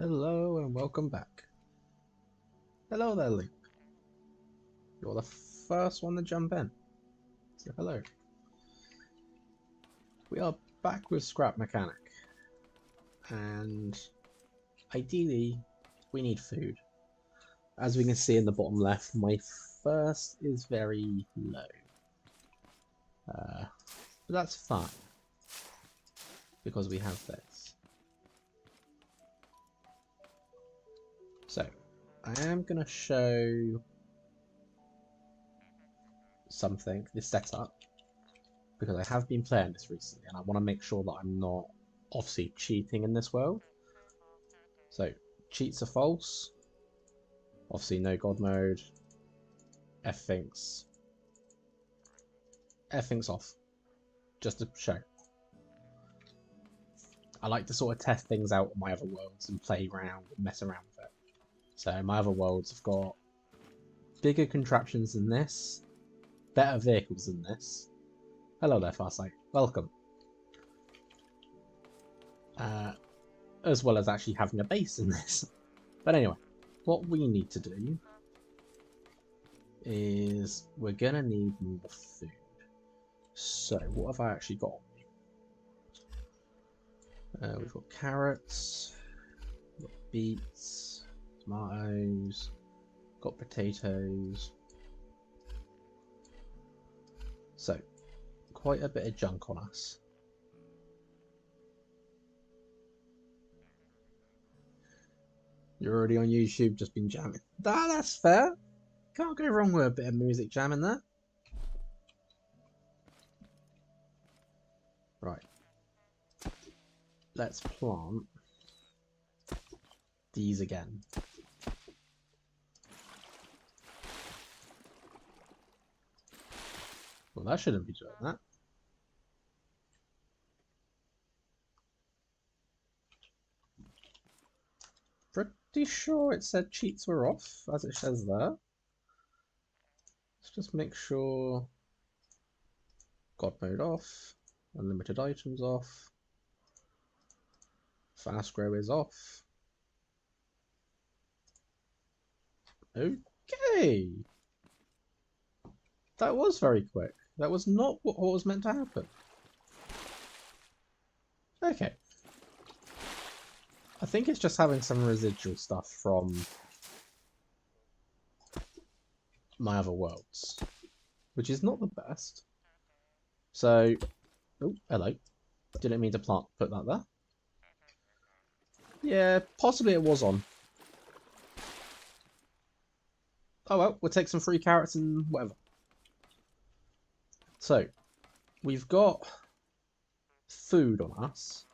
Hello and welcome back. Hello there, Luke. You're the first one to jump in. So hello. We are back with Scrap Mechanic. And ideally, we need food. As we can see in the bottom left, my thirst is very low. But that's fine. Because we have this. So, I am going to show something, this setup, because I have been playing this recently and I want to make sure that I'm not obviously cheating in this world. So, cheats are false. Obviously, no God mode. Everything's off. Just to show. I like to sort of test things out on my other worlds and play around and mess around with it. So my other worlds have got bigger contraptions than this, better vehicles than this. Hello there, Farsight. Welcome. As well as actually having a base in this. But anyway, what we need to do is we're going to need more food. So what have I actually got on me? We've got carrots, we've got beets, tomatoes, got potatoes. So, quite a bit of junk on us. You're already on YouTube, just been jamming. That's fair. Can't go wrong with a bit of music jamming there. Right. Let's plant these again. Well, that shouldn't be doing that. Pretty sure it said cheats were off, as it says there. Let's just make sure God mode off, unlimited items off, fast grow is off. Okay. That was very quick. That was not what was meant to happen. Okay. I think it's just having some residual stuff from my other worlds, which is not the best. So, oh, hello. Didn't mean to put that there. Yeah, possibly it was on. Oh well, we'll take some free carrots and whatever. So, we've got food on us,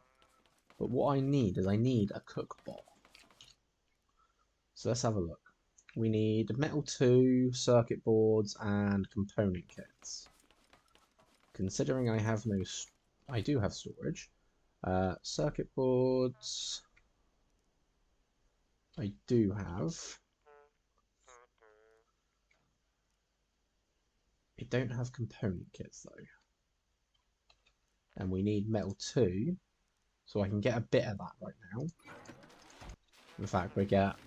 but what I need is I need a cook bot. So let's have a look. We need metal 2, circuit boards, and component kits. Considering I have no, I do have storage. Circuit boards, I do have. I don't have component kits though. And we need metal 2, so I can get a bit of that right now. In fact, we get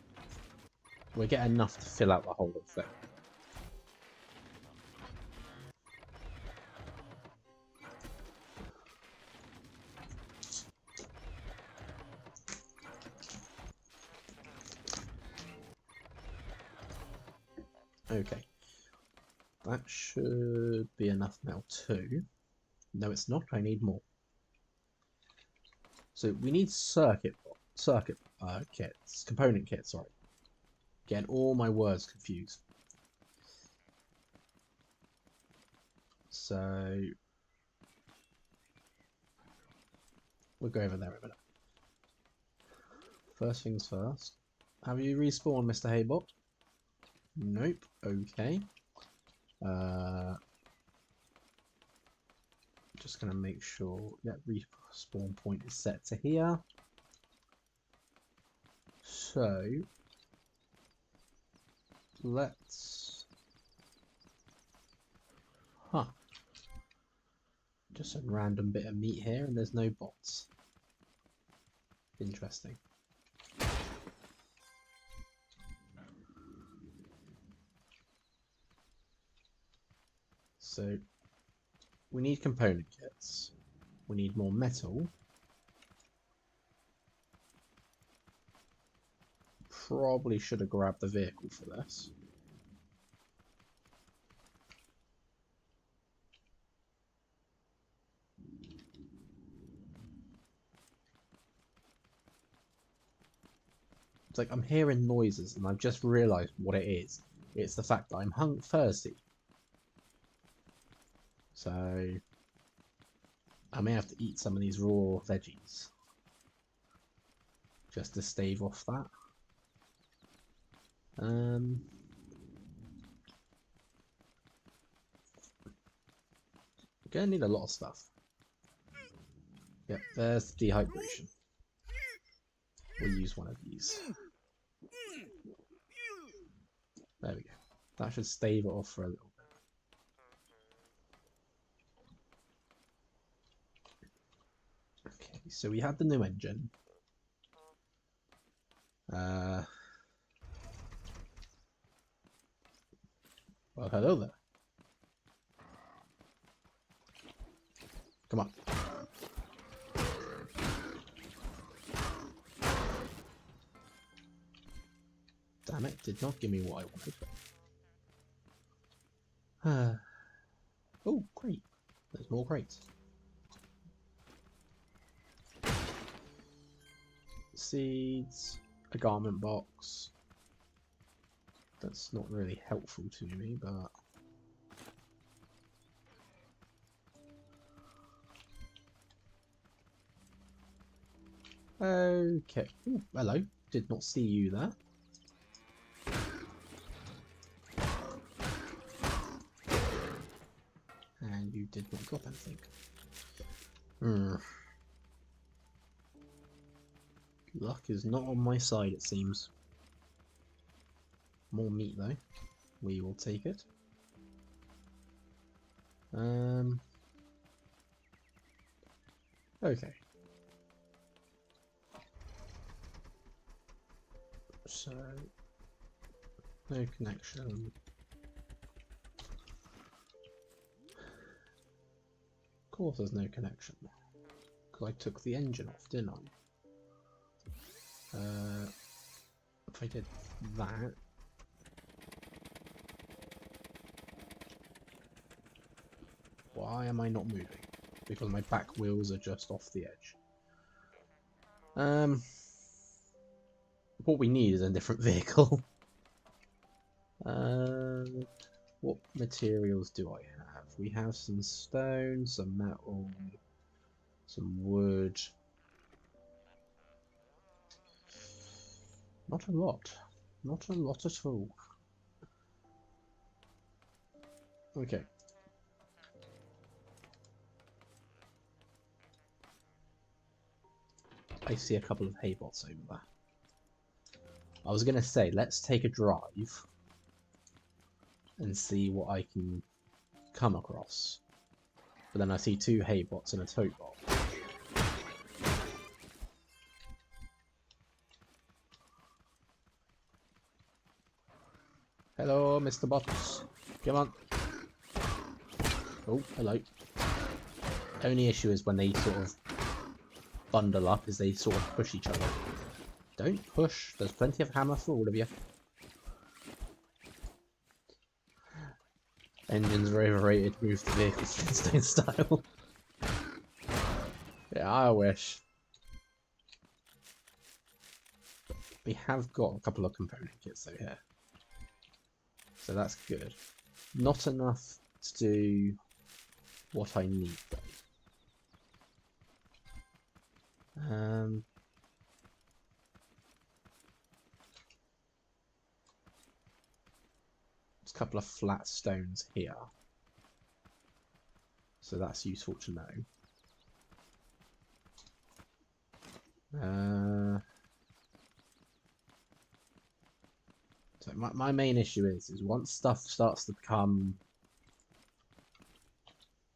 enough to fill out the whole thing. Okay. That should be enough metal 2. No, it's not. I need more. So we need kits, component kits. Sorry, getting all my words confused. So we'll go over there in a minute. First things first. Have you respawned, Mr. Haybot? Nope. Okay. Just gonna make sure that respawn point is set to here. So let's just a random bit of meat here and there's no bots. Interesting. So we need component kits. We need more metal. Probably should have grabbed the vehicle for this. It's like I'm hearing noises and I've just realised what it is. It's the fact that I'm thirsty. So I may have to eat some of these raw veggies just to stave off that. We're gonna need a lot of stuff. Yep, there's dehydration. We'll use one of these. There we go. That should stave it off for a little bit. Okay, so we had the new engine. Well, hello there. Come on. Damn it, did not give me what I wanted. Oh, great. There's more crates. Seeds, a garment box. That's not really helpful to me, but... Okay. Ooh, hello. Did not see you there. And you did not drop anything. Luck is not on my side, it seems. More meat, though. We will take it. Okay. So, no connection. Of course there's no connection. Because I took the engine off, didn't I? If I did that... Why am I not moving? Because my back wheels are just off the edge. What we need is a different vehicle. What materials do I have? We have some stone, some metal, some wood. Not a lot. Not a lot at all. Okay. I see a couple of hay bots over there. I was going to say, let's take a drive and see what I can come across. But then I see 2 hay bots and a tote bot. Hello, Mr. Bots. Come on. Oh, hello. Only issue is when they sort of bundle up, is they sort of push each other. Don't push. There's plenty of hammer for all of you. Engines are overrated. Move the vehicle Flintstone style. Yeah, I wish. We have got a couple of component kits though here. So that's good. Not enough to do what I need though. There's a couple of flat stones here. So that's useful to know. So my main issue is once stuff starts to become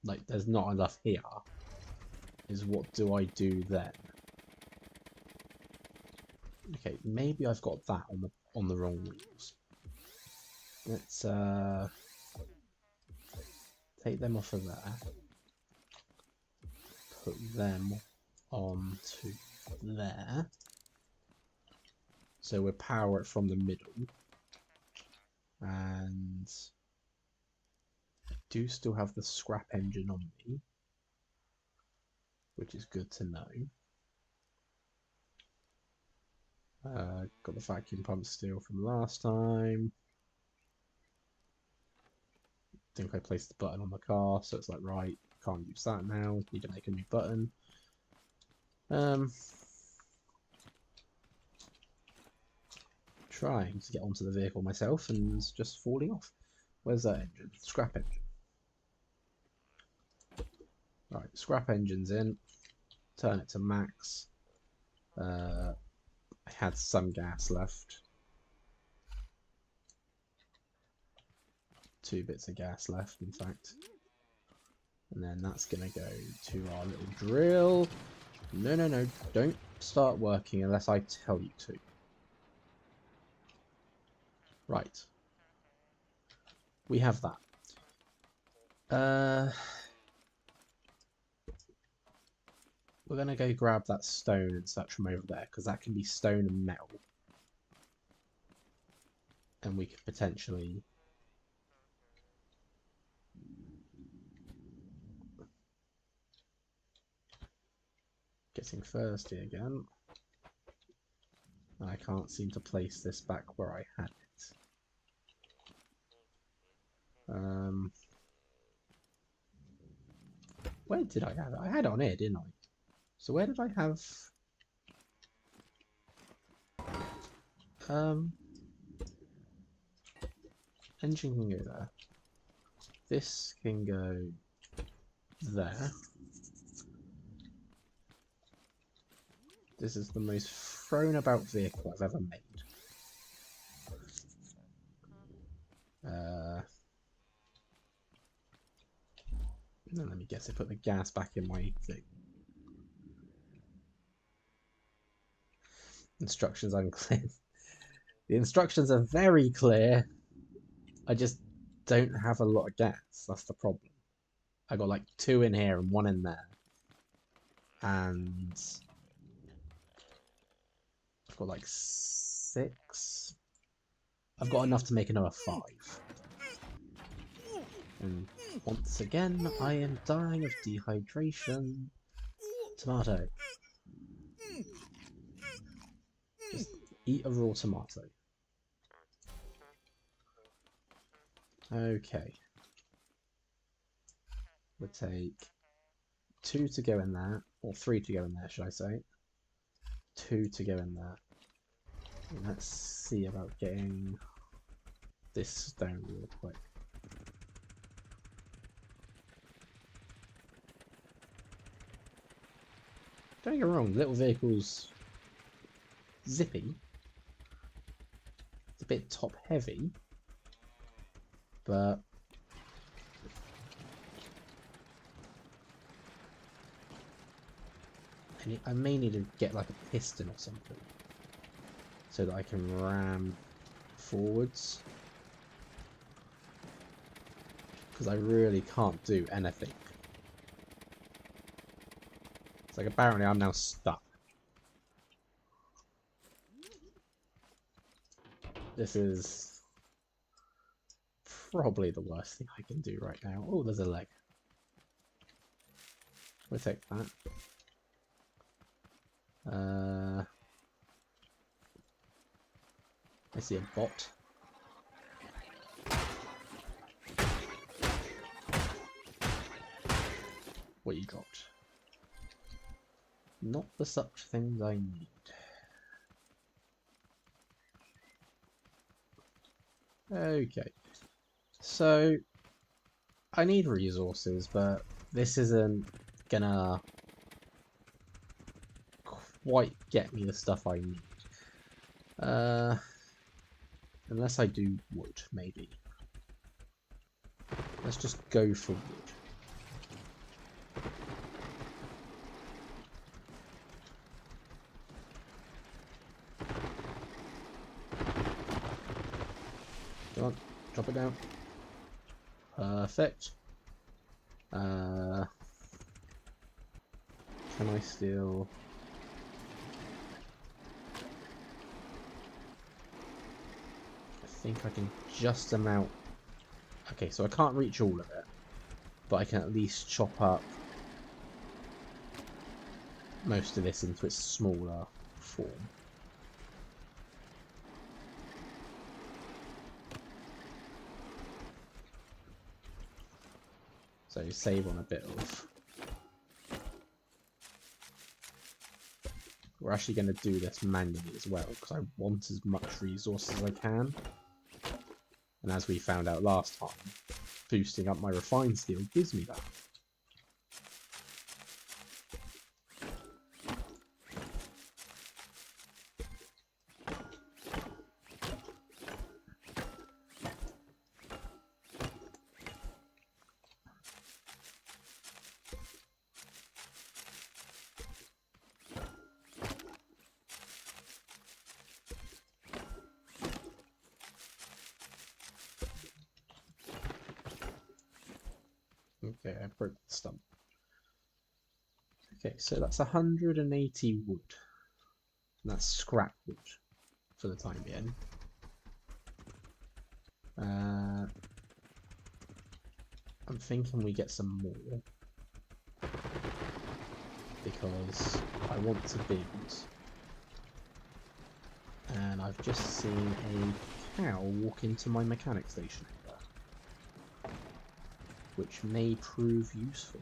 like there's not enough here, is what do I do then? Okay, maybe I've got that on the wrong wheels. Let's Take them off of there. Put them onto there. So we'll power it from the middle. And I do still have the scrap engine on me, which is good to know. Got the vacuum pump still from last time. I think I placed the button on the car, so it's like, right, can't use that now, need to make a new button. Trying to get onto the vehicle myself and just falling off. Where's that engine? Scrap engine. Right, scrap engine's in. Turn it to max. I had some gas left. 2 bits of gas left, in fact. And then that's going to go to our little drill. No, no, no. Don't start working unless I tell you to. Right. We have that. We're going to go grab that stone and such from over there, because that can be stone and metal. And we could potentially... Getting thirsty again. I can't seem to place this back where I had it. Where did I have it? I had it on here, didn't I? So where did I have... engine can go there. This can go there. This is the most thrown about vehicle I've ever made. And let me guess, I put the gas back in my thing. Instructions unclear. The instructions are very clear. I just don't have a lot of gas. That's the problem. I got like 2 in here and 1 in there. And I've got like 6. I've got enough to make another 5. And once again, I am dying of dehydration. Tomato. Just eat a raw tomato. Okay. We'll take 2 to go in there, or 3 to go in there, should I say. 2 to go in there. And let's see about getting this stone real quick. Don't get me wrong, little vehicle's zippy. It's a bit top heavy, but I may need to get like a piston or something so that I can ram forwards, because I really can't do anything. It's like apparently I'm now stuck. This is probably the worst thing I can do right now. Oh, there's a leg. We'll take that. I see a bot. What you got? Not the such things I need. Okay. So, I need resources, but this isn't gonna quite get me the stuff I need. Unless I do wood, maybe. Let's just go for wood. Come on, drop it down. Perfect. Can I steal? I think I can just amount. Okay, so I can't reach all of it, but I can at least chop up most of this into its smaller form. So save on a bit of. We're actually going to do this manually as well, because I want as much resource as I can. And as we found out last time, boosting up my refined steel gives me that. Okay, I broke the stump. Okay, so that's 180 wood. And that's scrap wood for the time being. I'm thinking we get some more. Because I want to build. And I've just seen a cow walk into my mechanic station, which may prove useful.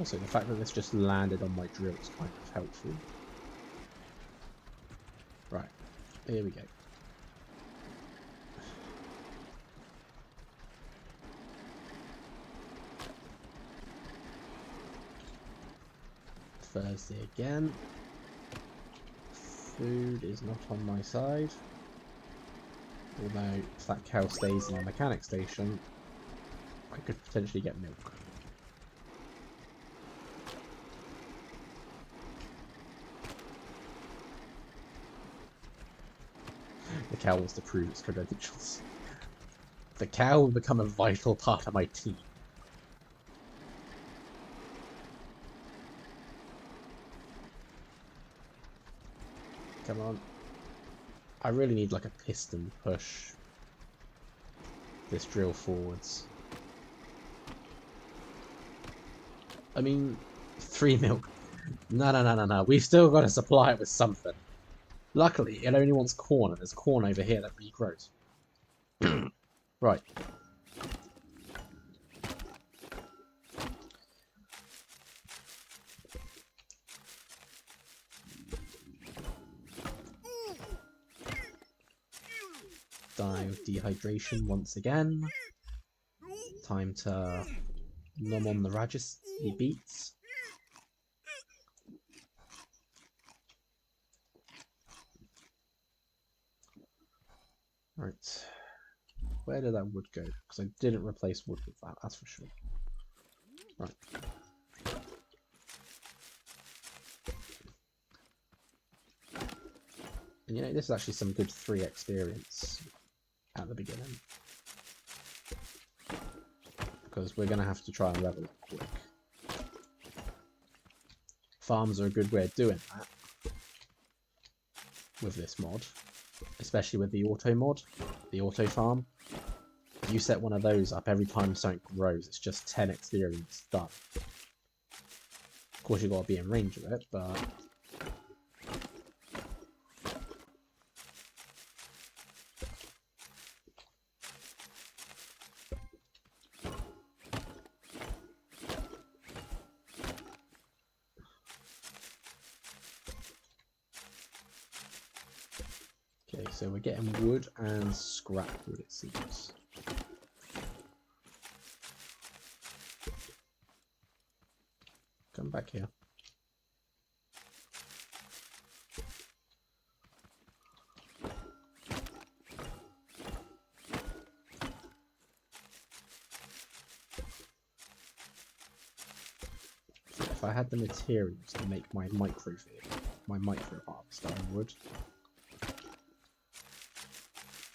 Also, the fact that this just landed on my drill is kind of helpful. Right, here we go. Thursday again. Food is not on my side. Although, if that cow stays in the mechanic station, I could potentially get milk. The cow wants to prove its credentials. The cow will become a vital part of my team. Come on. I really need like a piston push this drill forwards. I mean, 3 milk. No. We've still got to supply it with something. Luckily, it only wants corn, and there's corn over here that regrows. Right. Die with dehydration once again. Time to nom on the Rajasthan beets. Right. Where did that wood go? Because I didn't replace wood with that, that's for sure. Right. And you know, this is actually some good 3 experience at the beginning. Because we're going to have to try and level up quick. Farms are a good way of doing that. With this mod. Especially with the auto mod. The auto farm. If you set one of those up every time something grows, it's just 10 experience done. Of course you've got to be in range of it, but... Okay, so we're getting wood and scrap wood, it seems. Come back here. If I had the materials to make my micro harvester, I would.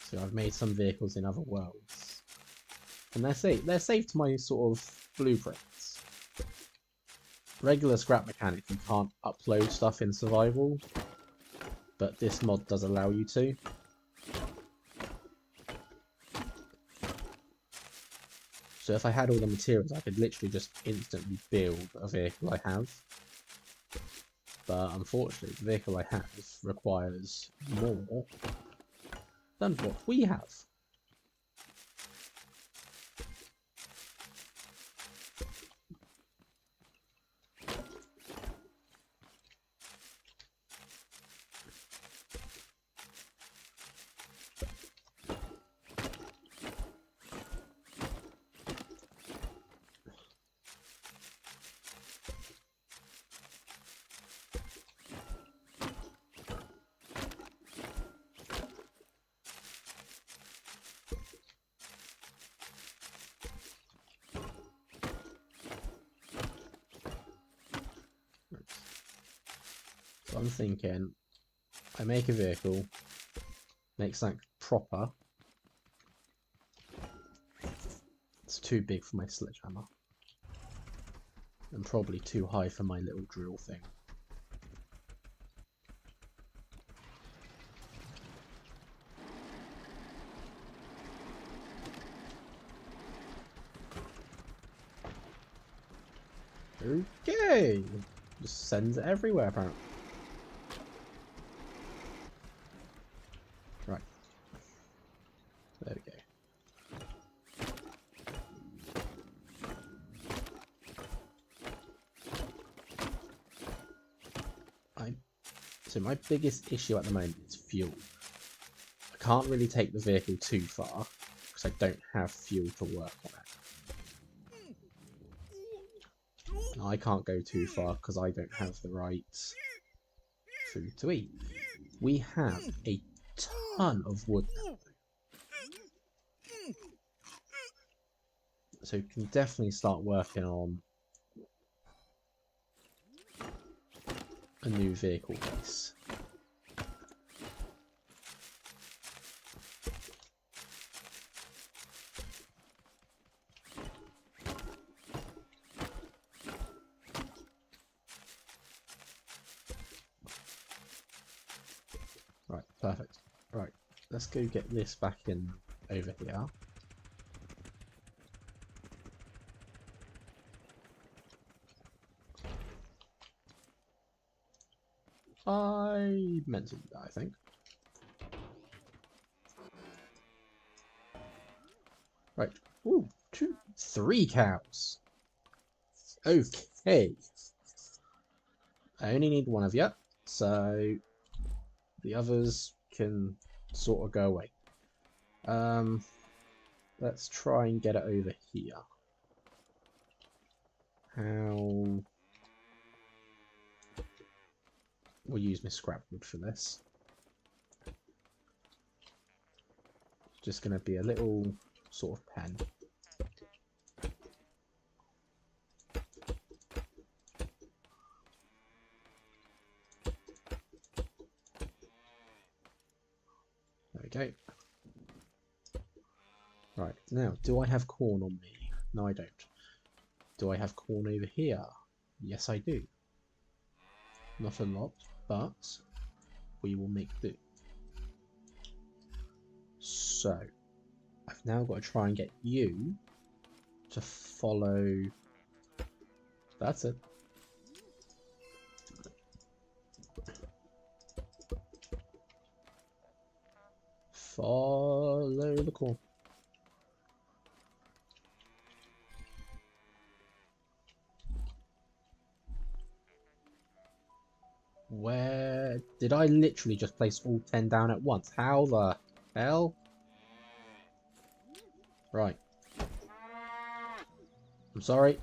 So I've made some vehicles in other worlds. And they're saved to my sort of blueprints. Regular scrap mechanic, you can't upload stuff in survival, but this mod does allow you to. So if I had all the materials, I could literally just instantly build a vehicle I have. But unfortunately, the vehicle I have requires more than what we have. So I'm thinking, I make a vehicle, make something proper. It's too big for my sledgehammer. And probably too high for my little drill thing. Okay! Just sends it everywhere apparently. Right. There we go. So my biggest issue at the moment is fuel. I can't really take the vehicle too far because I don't have fuel to work on it. And I can't go too far because I don't have the right food to eat. We have a ton of wood now, so we can definitely start working on a new vehicle base. Right, perfect. Right, let's go get this back in over here. I meant to do that, I think. Right. Ooh, 3 cows. Okay. I only need one of you, so the others can sort of go away. Let's try and get it over here. How... We'll use my scrap wood for this. Just going to be a little sort of pen. There we go. Right, now, do I have corn on me? No, I don't. Do I have corn over here? Yes, I do. Not a lot, but we will make do. So, I've now got to try and get you to follow... That's it. Follow the corn. Where did I literally just place all 10 down at once? How the hell? Right. I'm sorry.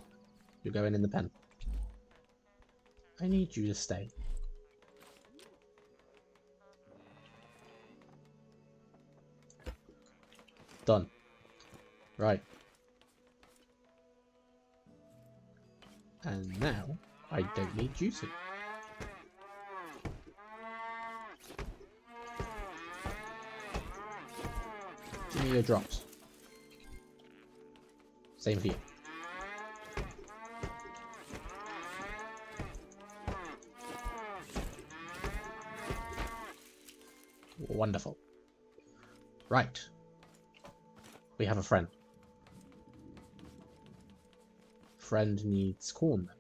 You're going in the pen. I need you to stay. Done. Right. And now, I don't need you to. Give me your drops. Same for you. Wonderful. Right. We have a friend. Friend needs corn then.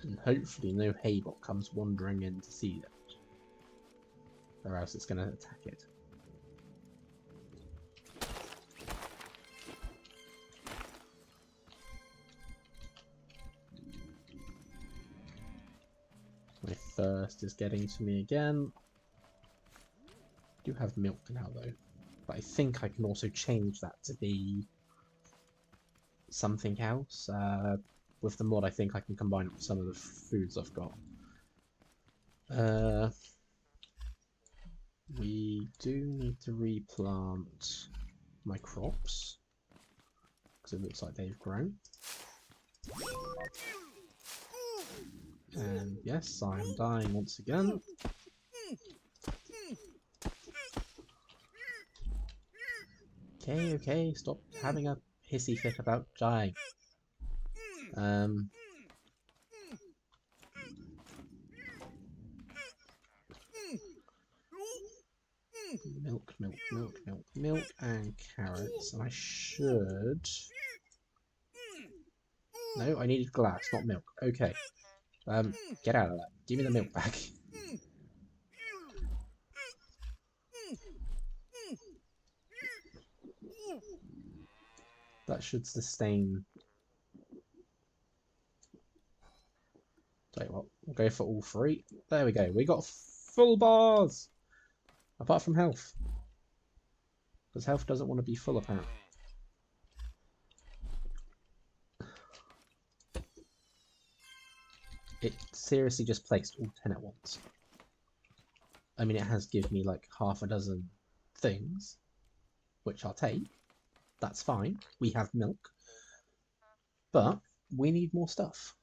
And hopefully no haybot comes wandering in to see that. Or else it's going to attack it. My thirst is getting to me again. I do have milk now though. But I think I can also change that to be something else. With the mod I think I can combine it with some of the foods I've got. We do need to replant my crops because it looks like they've grown. And yes, I am dying once again. Okay, stop having a hissy fit about dying. Milk, and carrots. And I should... No, I needed glass, not milk. Okay. Get out of that. Give me the milk back. That should sustain... Tell you what, we'll go for all three. There we go. We got full bars! Apart from health. Because health doesn't want to be full, apparently. It seriously just placed all 10 at once. I mean, it has given me like half a dozen things, which I'll take. That's fine. We have milk. But we need more stuff.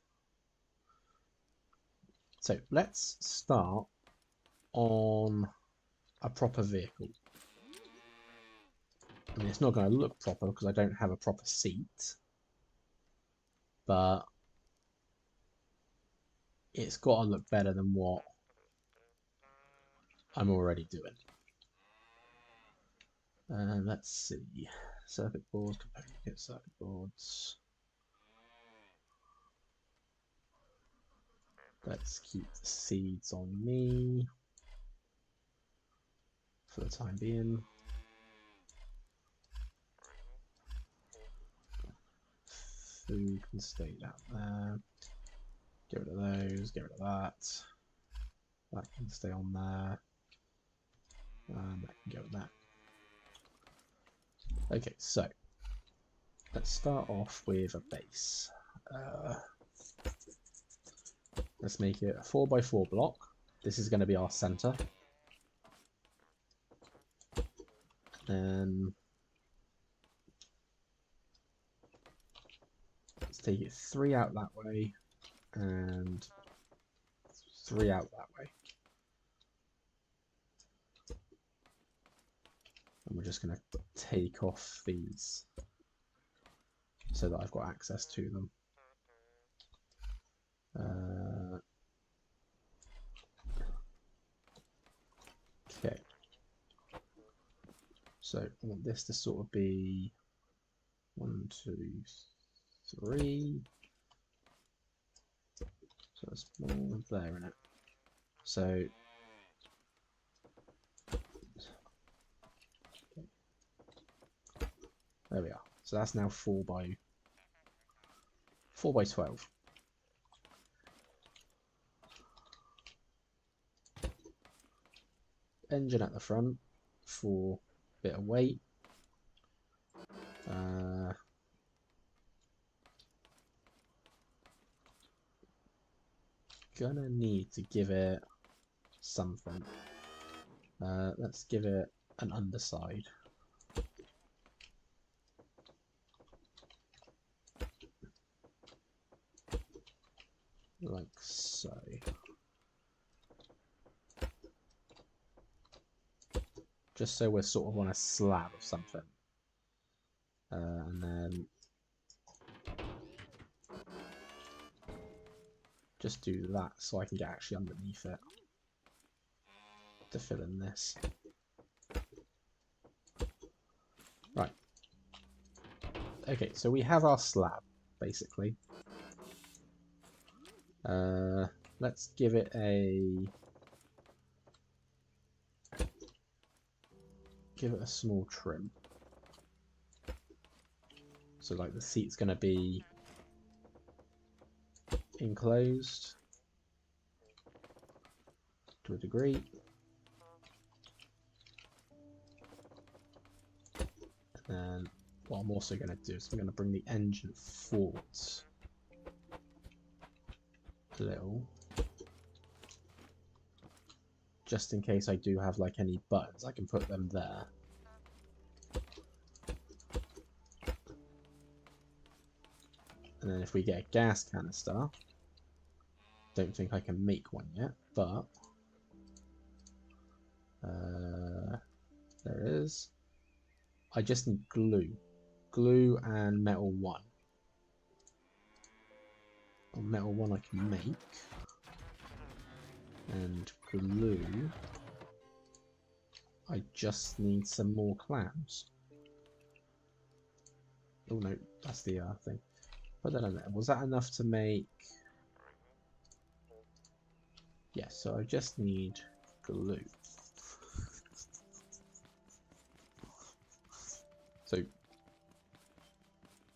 So let's start on a proper vehicle. I mean, it's not going to look proper because I don't have a proper seat. But it's got to look better than what I'm already doing. Let's see. Circuit boards, component kit, circuit boards. Let's keep the seeds on me for the time being. Food can stay down there. Get rid of those, get rid of that. That can stay on there. And that can go with that. Okay, so let's start off with a base. Let's make it a 4x4 block. This is going to be our center. Then let's take it 3 out that way and 3 out that way. And we're just going to take off these so that I've got access to them. Okay. So I want this to sort of be 1, 2, 3. So it's more there in it. So there we are. So that's now 4 by 12. Engine at the front for a bit of weight. Gonna need to give it something. Let's give it an underside. Like so. just so we're sort of on a slab of something. And then just do that so I can get actually underneath it to fill in this. Right. Okay, so we have our slab, basically. Let's give it a small trim. So like the seat's gonna be enclosed to a degree. And then what I'm also gonna do is I'm gonna bring the engine forwards a little. Just in case I do have like any buttons, I can put them there. And then if we get a gas canister, don't think I can make one yet, but there it is. I just need glue and metal 1. Or metal 1 I can make, and glue I just need some more clams. Oh no, that's the thing. Put that in there. Was that enough to make? Yes, so I just need glue. So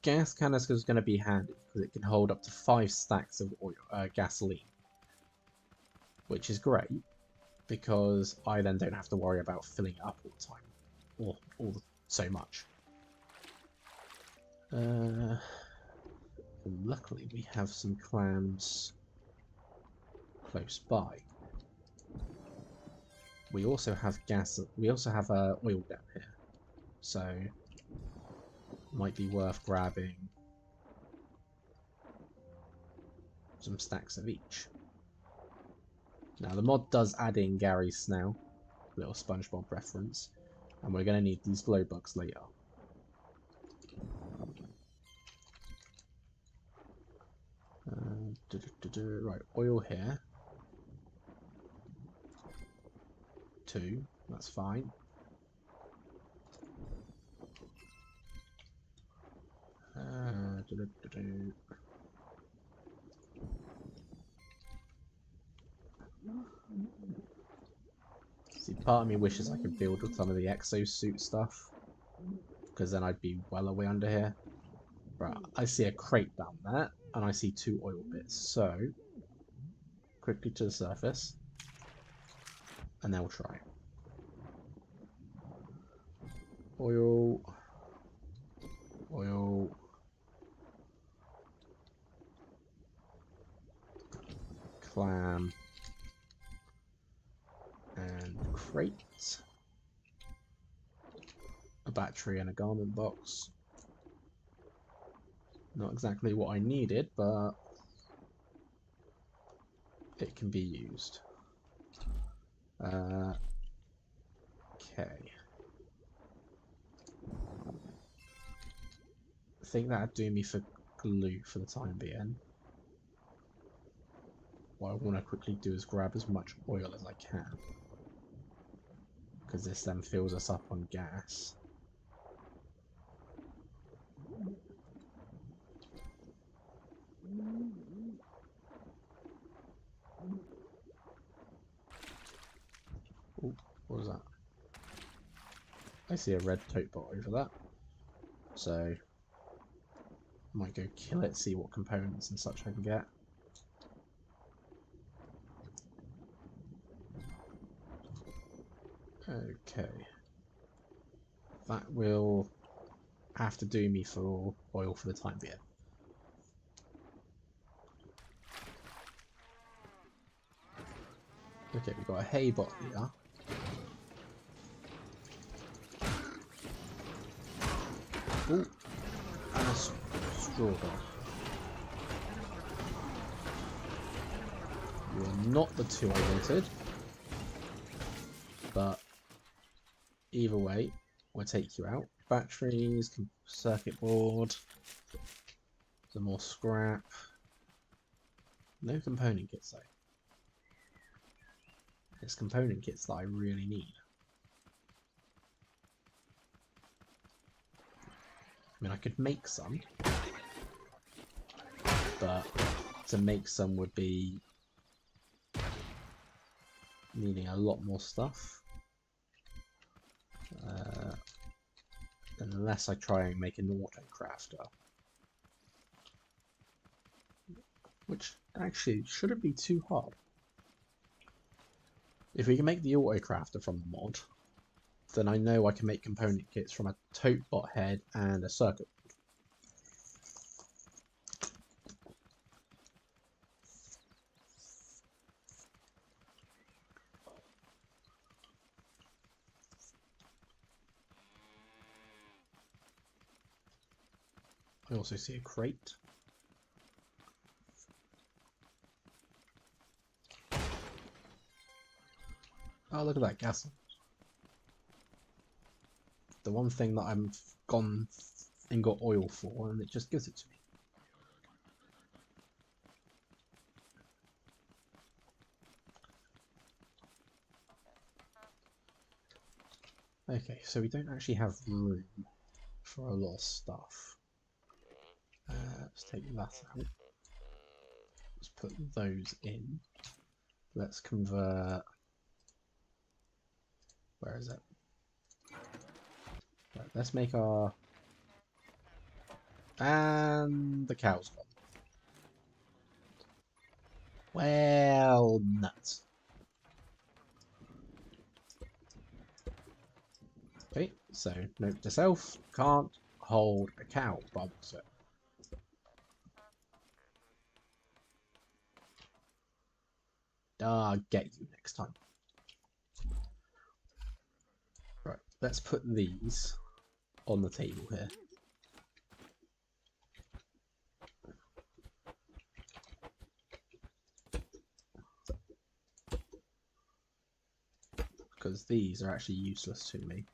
gas canister is going to be handy because it can hold up to 5 stacks of oil, gasoline, which is great because I then don't have to worry about filling it up all the time, or so much. Luckily, we have some clams close by. We also have gas. We also have oil down here, so might be worth grabbing some stacks of each. Now the mod does add in Gary's snail, little SpongeBob reference, and we're going to need these glow bugs later. Right, oil here. 2, that's fine. See, part of me wishes I could build with some of the exosuit stuff, because then I'd be well away under here. Right, I see a crate down there, and I see 2 oil bits, so quickly to the surface, and then we'll try. Oil, oil, clam, and crate, a battery and a garment box. Not exactly what I needed, but it can be used. Okay. I think that'd do me for glue for the time being. What I want to quickly do is grab as much oil as I can, because this then fills us up on gas. Ooh, what was that? I see a red tote bot over that, so I might go kill it, see what components and such I can get. Okay, that will have to do me for oil for the time being. Okay, we've got a hay bot here. Ooh, and a straw dog. You are not the 2 I wanted, but Either way, we'll take you out. Batteries, circuit board, some more scrap. No component kits though. It's component kits that I really need. I mean, I could make some, but to make some would be needing a lot more stuff. Unless I try and make an auto crafter. Which actually shouldn't be too hard. If we can make the auto crafter from the mod, then I know I can make component kits from a tote bot head and a circuit board. I also see a crate. Oh, look at that gas. The one thing that I'm gone and got oil for, and it just gives it to me. Okay, so we don't actually have room for a lot of stuff. Let's take that out. Let's put those in. Let's convert. Where is it? Right, let's make our. And the cow's gone. Well, nuts. Okay, so note to self: can't hold a cow. Bubbles it. Get you next time. Right, let's put these on the table here. Because these are actually useless to me.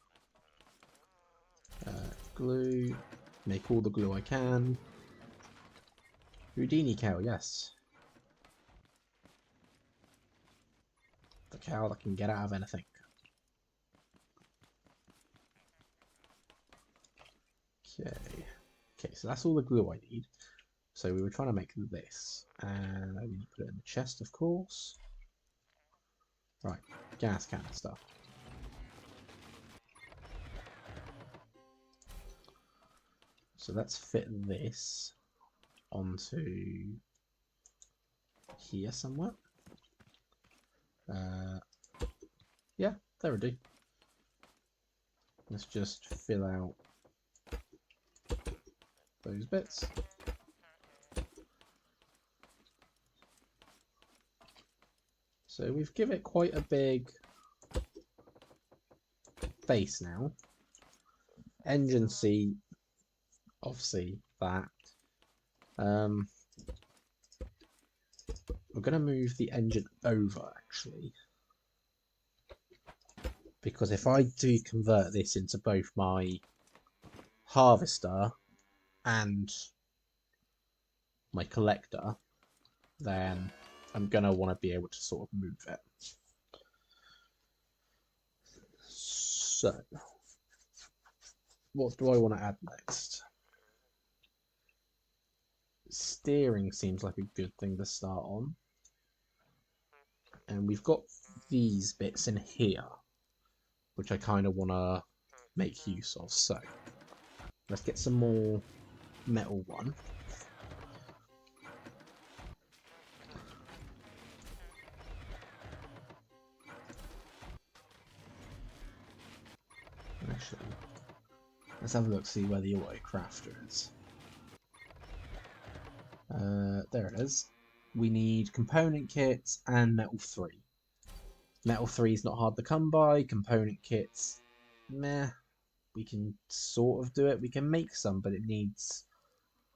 Glue. Make all the glue I can. Houdini cow, yes. The cow that can get out of anything. Okay. Okay, so that's all the glue I need. So we were trying to make this. And I need to put it in the chest, of course. Right, gas canister. So let's fit this onto here somewhere. Yeah, there we do. Let's just fill out those bits. So we've given it quite a big base now. Engine seat, obviously that. We're going to move the engine over actually, because if I do convert this into both my harvester and my collector, then I'm going to want to be able to sort of move it. So, what do I want to add next? Steering seems like a good thing to start on. And we've got these bits in here, which I kind of want to make use of. So, let's get some more metal one. Actually, let's have a look, see where the auto crafter is. There it is. We need component kits and metal 3. Metal 3 is not hard to come by. Component kits, meh. We can sort of do it. We can make some, but it needs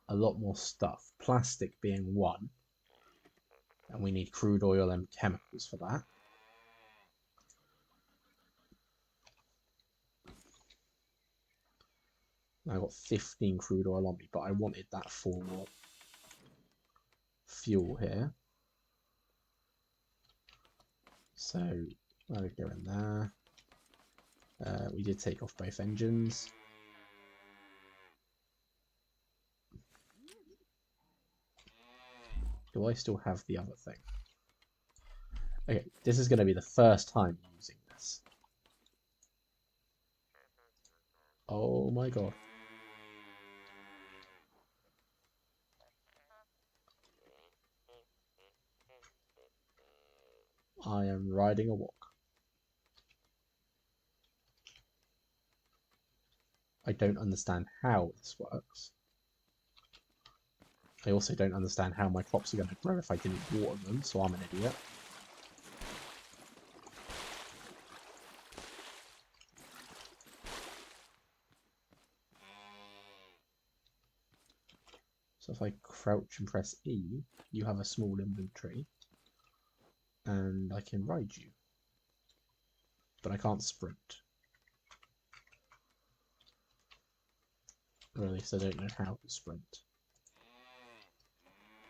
a lot more stuff. Plastic being one. And we need crude oil and chemicals for that. I got 15 crude oil on me, but I wanted that for fuel here. So I'll go in there. We did take off both engines. Do I still have the other thing? Okay, this is going to be the first time using this. Oh my god. I am riding a walk. I don't understand how this works. I also don't understand how my crops are going to grow if I didn't water them, so I'm an idiot. So if I crouch and press E, you have a small inventory, and I can ride you. But I can't sprint. Or at least I don't know how to sprint.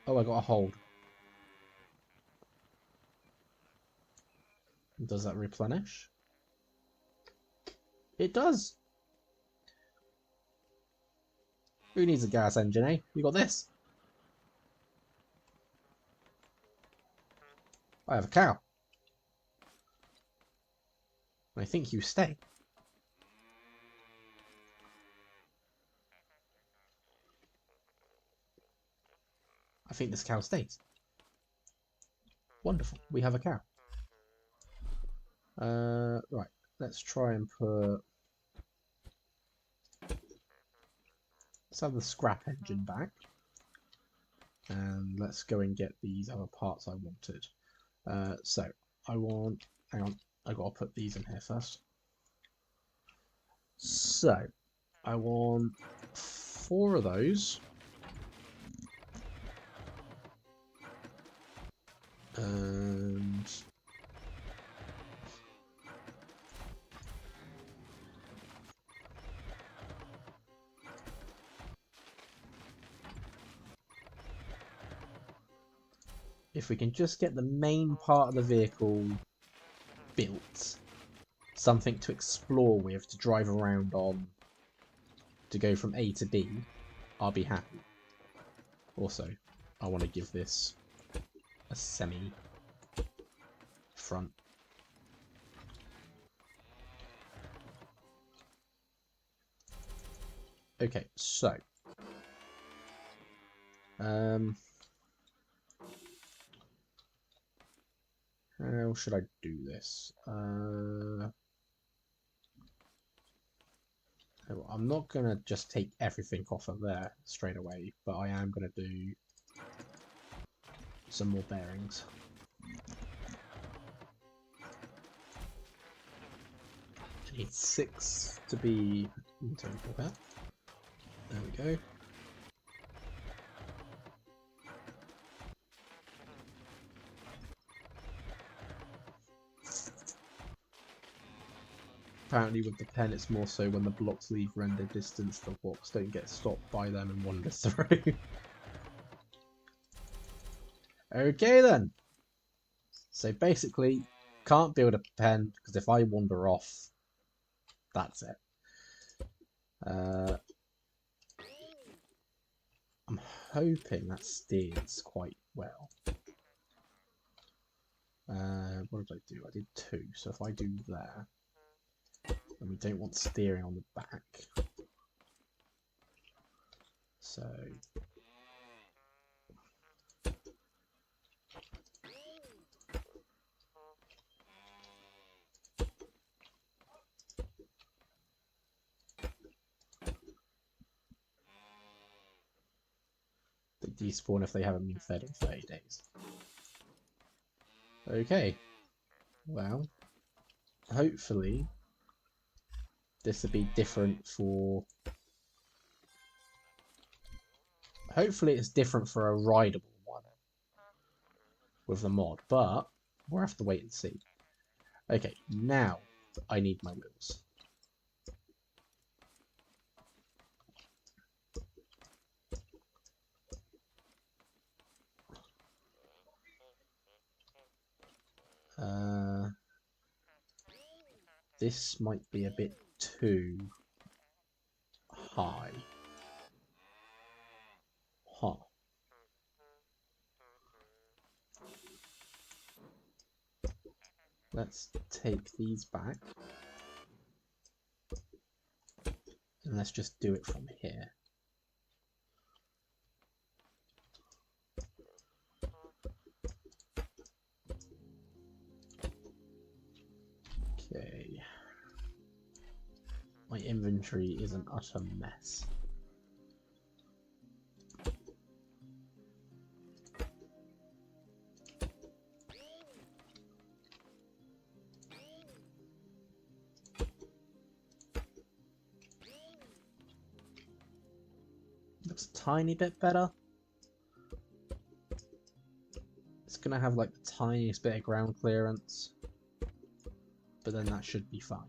Oh, I got a hold. Does that replenish? It does! Who needs a gas engine, eh? We got this. I have a cow. I think you stay. I think this cow stays. Wonderful. We have a cow. Right. Let's try and put... Let's have the scrap engine back. And let's go and get these other parts I wanted. So, I want... Hang on. I gotta put these in here first. So, I want 4 of those. And... if we can just get the main part of the vehicle built, something to explore with, to drive around on, to go from A to B, I'll be happy. Also, I want to give this a semi front. Okay, so how should I do this? I'm not gonna just take everything off of there straight away, but I am gonna do some more bearings. I need 6 to be in total here. There we go. Apparently with the pen it's more so when the blocks leave render distance, the blocks don't get stopped by them and wander through. Okay then. So basically, can't build a pen because if I wander off, that's it. I'm hoping that steers quite well. What did I do? I did 2, so if I do there, and we don't want steering on the back, so they despawn if they haven't been fed in 30 days. Okay, well, hopefully this will be different for... Hopefully it's different for a rideable one with the mod, but we'll have to wait and see. Okay, now I need my wheels. This might be a bit too high. Huh. Let's take these back. And let's just do it from here. Okay. My inventory is an utter mess. Looks a tiny bit better. It's gonna have like the tiniest bit of ground clearance, but then that should be fine.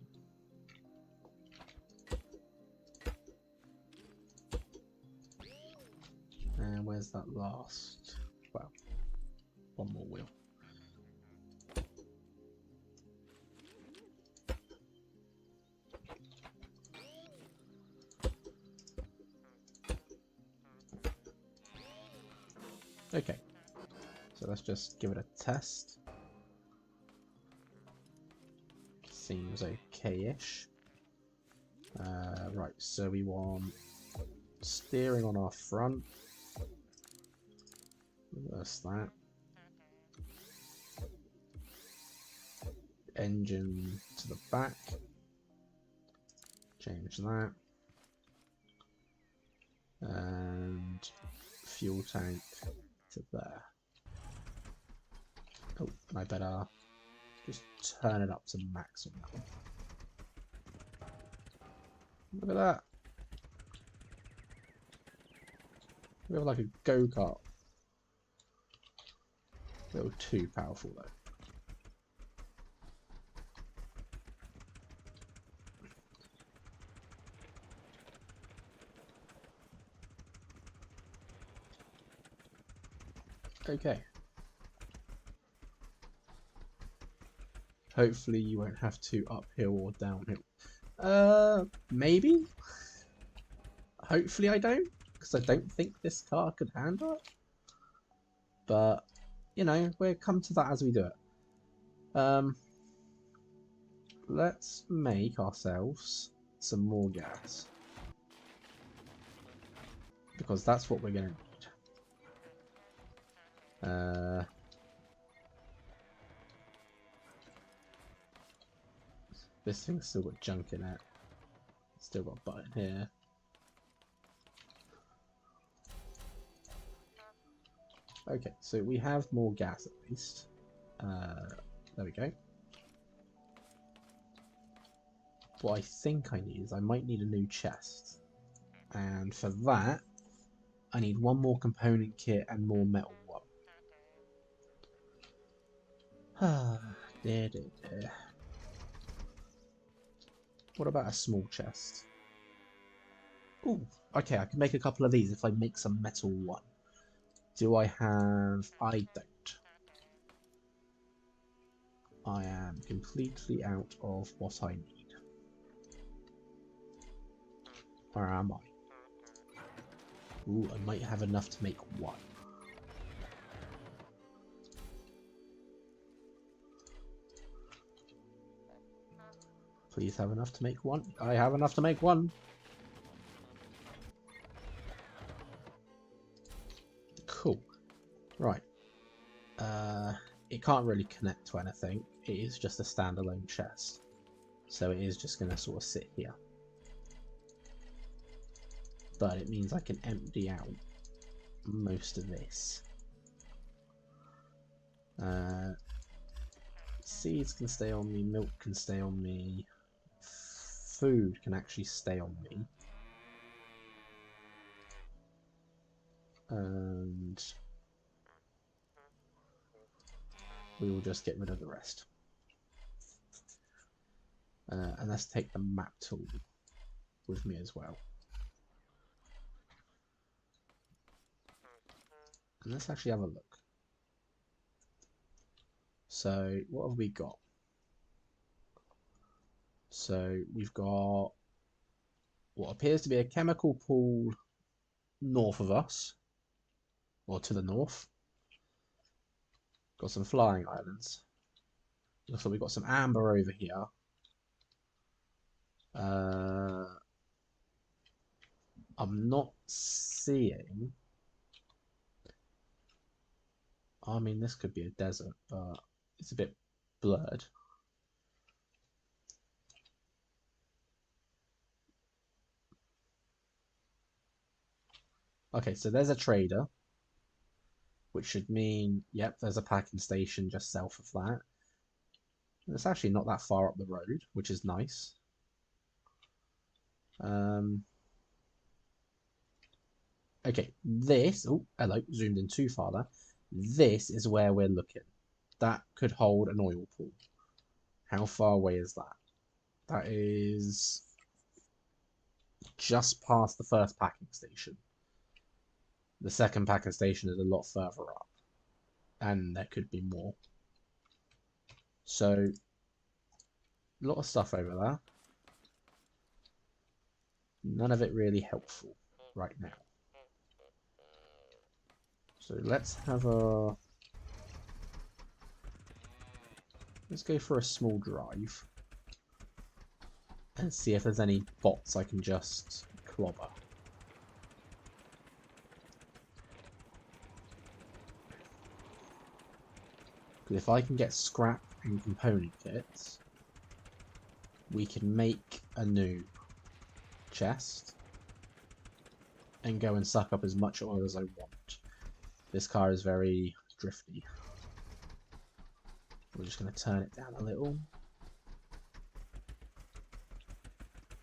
And where's that last? Well, one more wheel. Okay, so let's just give it a test. Seems okay-ish. Right, so we want steering on our front. Reverse that. Engine to the back. Change that. And fuel tank to there. Oh, and I better just turn it up to max on that one. Look at that. We have like a go-kart. A little too powerful though. Okay. Hopefully you won't have to uphill or downhill. Maybe? Hopefully I don't, because I don't think this car could handle it. But, you know, we'll come to that as we do it. Let's make ourselves some more gas. Because that's what we're going to need. This thing's still got junk in it. Still got a button here. Okay, so we have more gas at least. There we go. What I think I need is I might need a new chest. And for that, I need one more component kit and more metal one. Dear. What about a small chest? Ooh, okay, I can make a couple of these if I make some metal one. Do I have... I don't. I am completely out of what I need. Where am I? Ooh, I might have enough to make one. Please have enough to make one. I have enough to make one. Cool. Right. It can't really connect to anything. It is just a standalone chest. So it is just going to sort of sit here. But it means I can empty out most of this. Seeds can stay on me, milk can stay on me, food can actually stay on me. And we will just get rid of the rest. And let's take the map tool with me as well. And let's actually have a look. So what have we got? So we've got what appears to be a chemical pool north of us, or to the north. Got some flying islands. Looks like we've got some amber over here. I'm not seeing. I mean, this could be a desert, but it's a bit blurred. Okay, so there's a trader, which should mean, yep, there's a packing station just south of that. And it's actually not that far up the road, which is nice. Okay, this, oh, hello, zoomed in too far there. This is where we're looking. That could hold an oil pool. How far away is that? That is just past the first packing station. The second packing station is a lot further up, and there could be more. So, a lot of stuff over there. None of it really helpful right now. So let's have a... Let's go for a small drive and see if there's any bots I can just clobber. Because if I can get scrap and component kits, we can make a new chest and go and suck up as much oil as I want. This car is very drifty. We're just going to turn it down a little.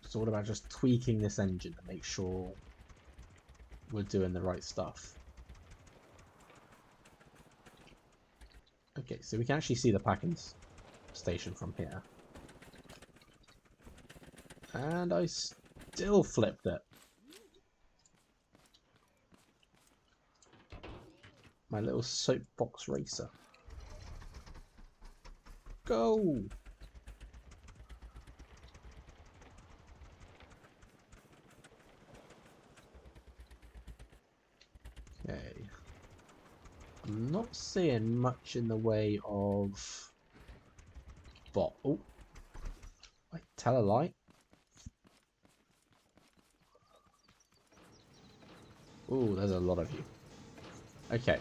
It's all about just tweaking this engine to make sure we're doing the right stuff. Okay, so we can actually see the packing station from here. And I still flipped it. My little soapbox racer. Go! Okay. I'm not seeing much in the way of bot. Oh, I tell a lie. Oh, there's a lot of you. Okay,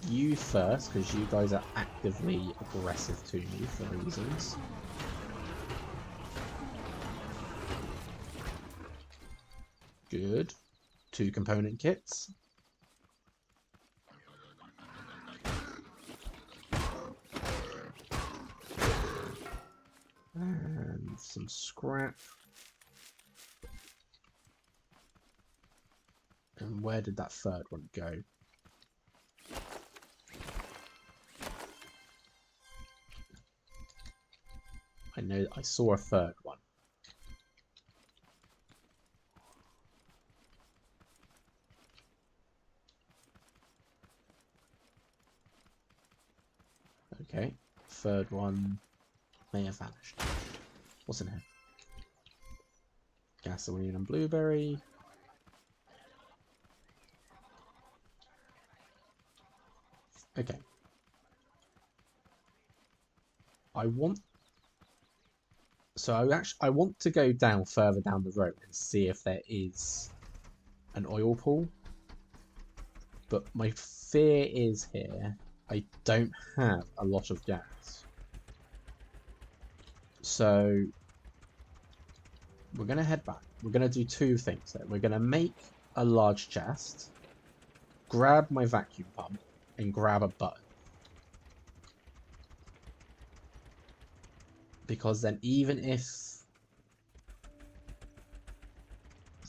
you first, because you guys are actively aggressive to me for reasons. Good. 2 component kits. And some scrap. And where did that third one go? I know I saw a third one. Okay, third one may have vanished. What's in here? Gasoline and blueberry. Okay. I want to go down further down the road and see if there is an oil pool. But my fear is here, I don't have a lot of gas. So we're going to head back. We're going to do 2 things here. We're going to make a large chest, grab my vacuum pump, and grab a button. Because then even if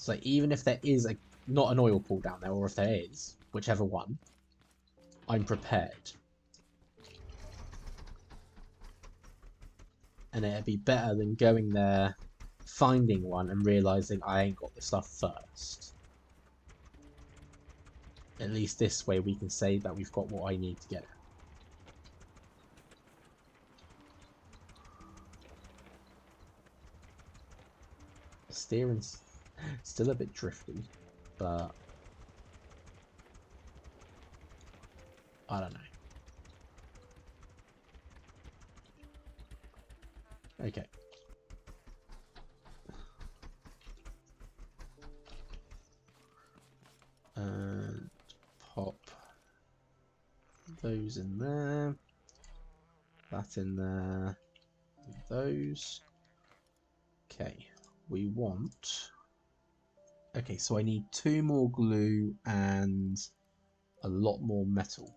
there is not an oil pool down there, or if there is, whichever one, I'm prepared. And it'd be better than going there, finding one, and realizing I ain't got the stuff first. At least this way we can say that we've got what I need to get it. Steering's still a bit drifty, but I don't know. Okay. And pop those in there. That in there. Those. Okay. We want... Okay, so I need 2 more glue and a lot more metal.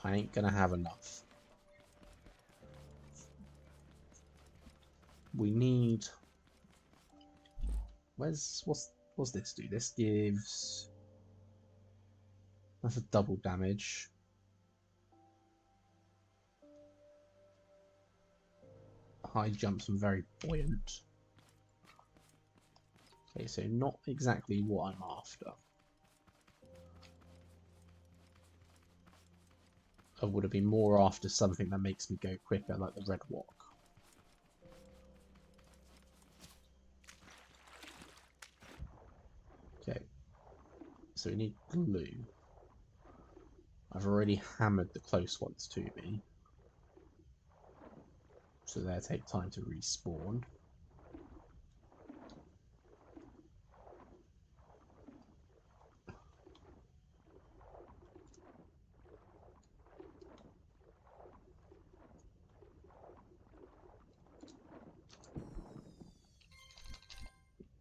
I ain't gonna have enough. We need... What's this do? This gives... That's a double damage. High jumps and very buoyant. Okay, so not exactly what I'm after. I would have been more after something that makes me go quicker, like the red walk. Okay, so we need glue. I've already hammered the close ones to me, so they'll take time to respawn.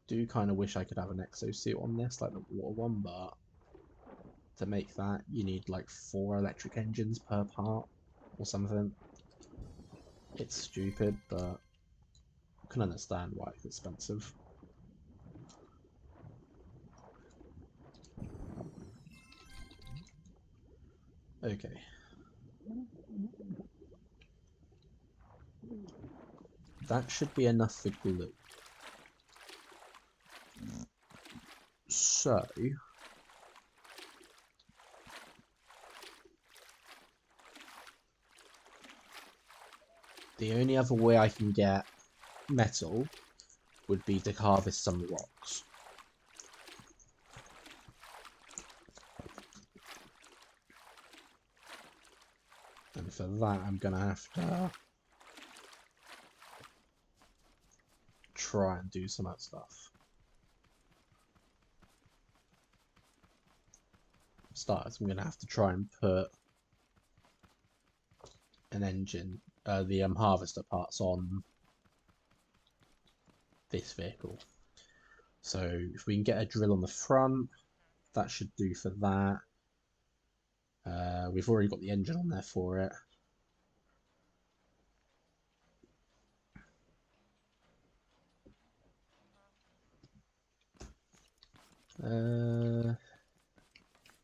Do kind of wish I could have an exosuit on this, like the water one, but to make that you need like 4 electric engines per part or something. It's stupid, but I can understand why it's expensive. Okay. That should be enough for glue. So... the only other way I can get metal would be to harvest some rocks. And for that I'm gonna have to try and do some other stuff. Starters, I'm gonna have to try and put an engine, the harvester parts on this vehicle. So if we can get a drill on the front, that should do for that. We've already got the engine on there for it.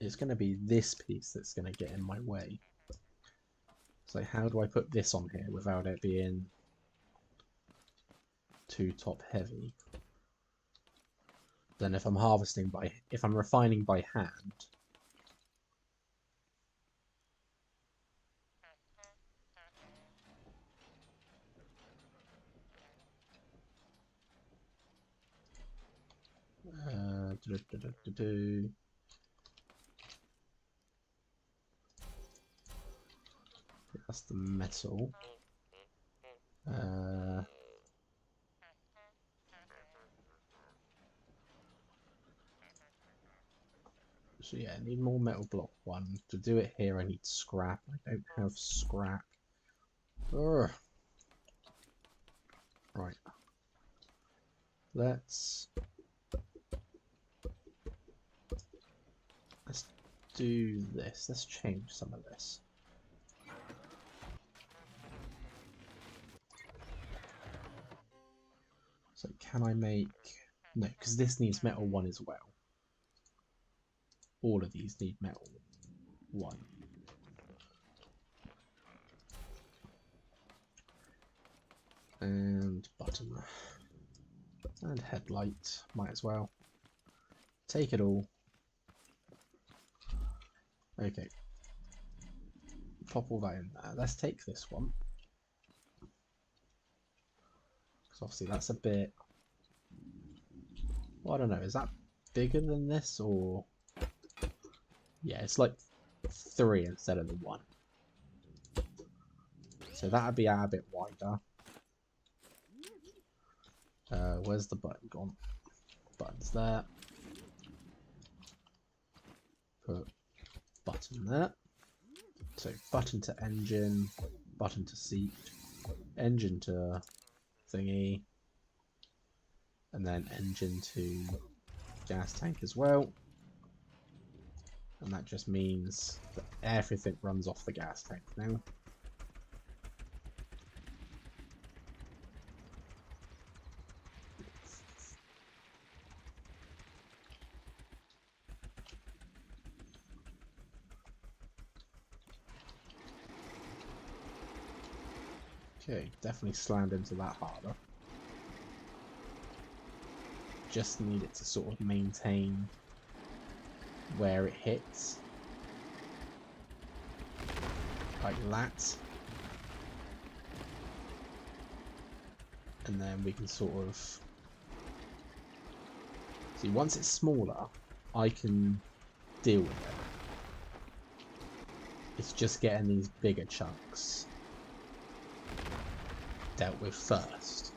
It's going to be this piece that's going to get in my way. So how do I put this on here without it being too top heavy? Then if I'm refining by hand, that's the metal. So yeah, I need more metal block 1. To do it here I need scrap. I don't have scrap. Urgh. Right. Let's do this. Let's change some of this. So can I make... No, because this needs metal 1 as well. All of these need metal 1. And button. And headlight. Might as well. Take it all. Okay. Pop all that in there. Let's take this one. So obviously that's a bit... Well, I don't know, is that bigger than this, or... Yeah, it's like 3 instead of the 1. So that would be a bit wider. Where's the button gone? Button's there. Put button there. So button to engine, button to seat, engine to thingy, and then engine to gas tank as well. And that just means that everything runs off the gas tank now. Okay, definitely slammed into that harder. Just need it to sort of maintain where it hits. Like that. And then we can sort of... See, once it's smaller, I can deal with it. It's just getting these bigger chunks dealt with first.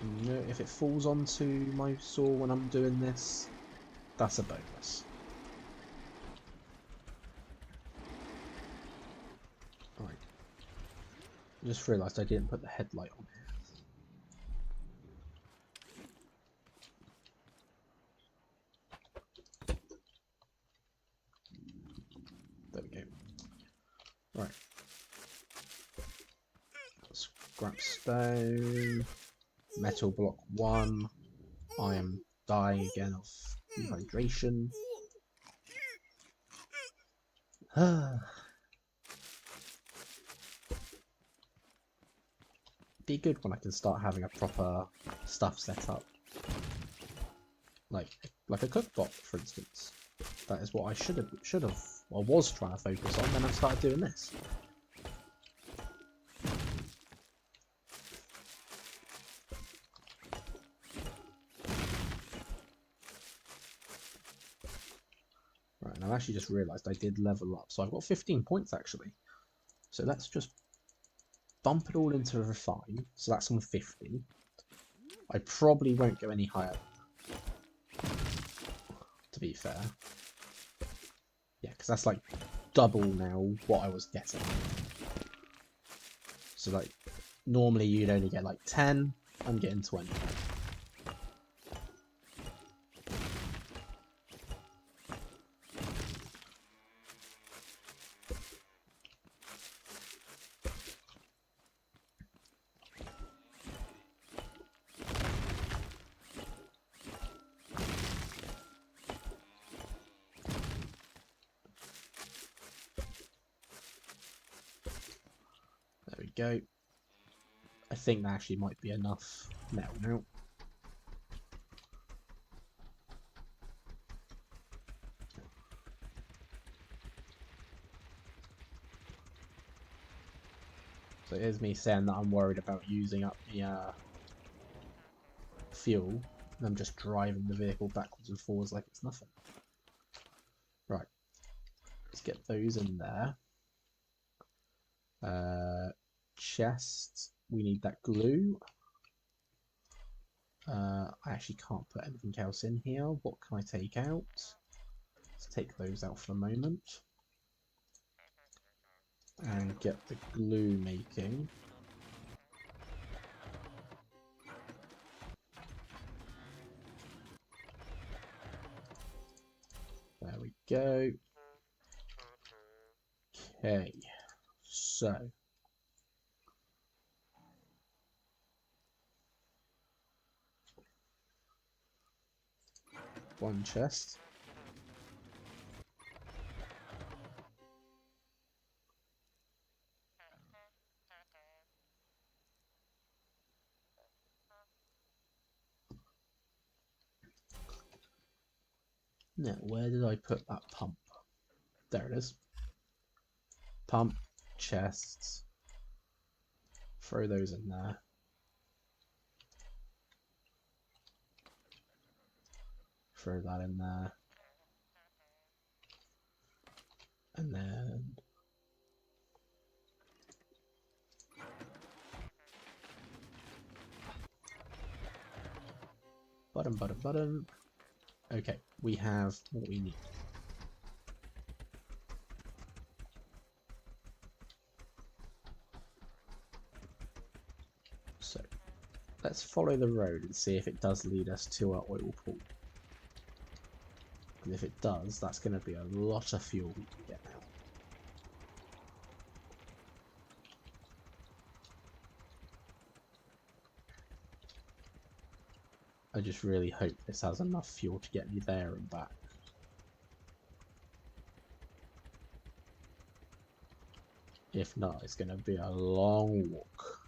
And you know, if it falls onto my saw when I'm doing this, that's a bonus. Right. I just realised I didn't put the headlight on here. There we go. Right. Scrap stone. Metal block 1. I am dying again of dehydration. Be good when I can start having a proper stuff set up. Like a cookbot, for instance. That is what I should have or was trying to focus on, then I started doing this. Right, and I've actually just realised I did level up, so I've got 15 points actually. So let's just bump it all into a refine, so that's on 50. I probably won't go any higher, to be fair. Yeah, because that's like double now what I was getting. So like, normally you'd only get like 10, I'm getting 20. There we go. I think that actually might be enough metal now. So here's me saying that I'm worried about using up the fuel, and I'm just driving the vehicle backwards and forwards like it's nothing. Right, let's get those in there. Chest, we need that glue. I actually can't put anything else in here. What can I take out? Let's take those out for a moment. And get the glue making. There we go. Okay, so one chest. Now, where did I put that pump? There it is. Pump, chests. Throw those in there. Throw that in there. And then button. Okay, we have what we need. So let's follow the road and see if it does lead us to our oil pool. And if it does, that's going to be a lot of fuel we can get now. I just really hope this has enough fuel to get me there and back. If not, it's going to be a long walk.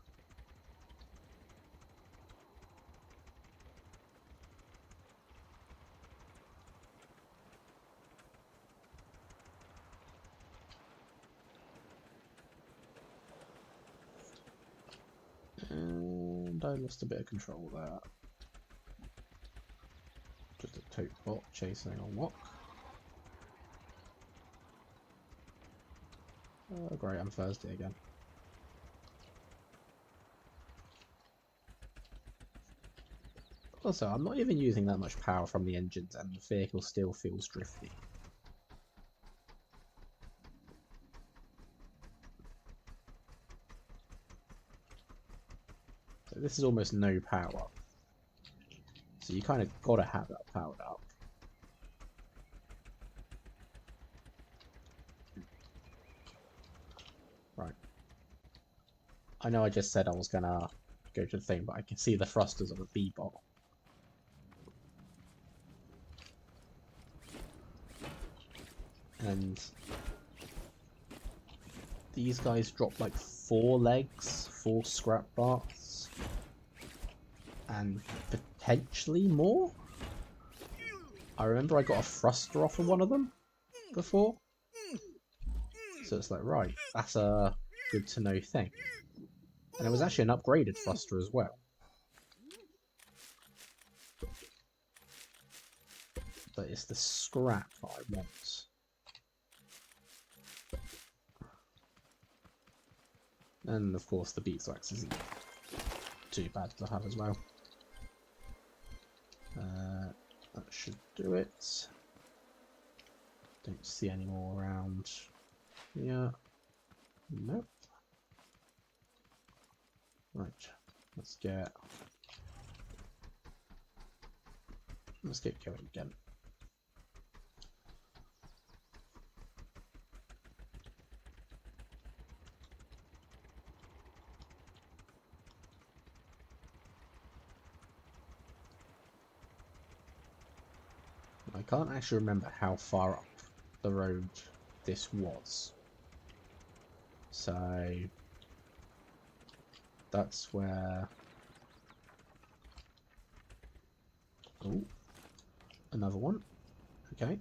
And I lost a bit of control there. Just a tote bot chasing a walk. Oh great, I'm Thursday again. Also, I'm not even using that much power from the engines and the vehicle still feels drifty. So this is almost no power. So you kind of gotta have that powered up. Right. I know I just said I was gonna go to the thing, but I can see the thrusters of a B-bot. And these guys drop like 4 legs, 4 scrap parts, and potentially more. I remember I got a thruster off of one of them before, so it's like, right, that's a good to know thing. And it was actually an upgraded thruster as well. But it's the scrap that I want. And of course the beeswax isn't too bad to have as well. That should do it. Don't see any more around here. Nope. Right, let's get going again. I can't actually remember how far up the road this was. So that's where... Oh, another one. Okay.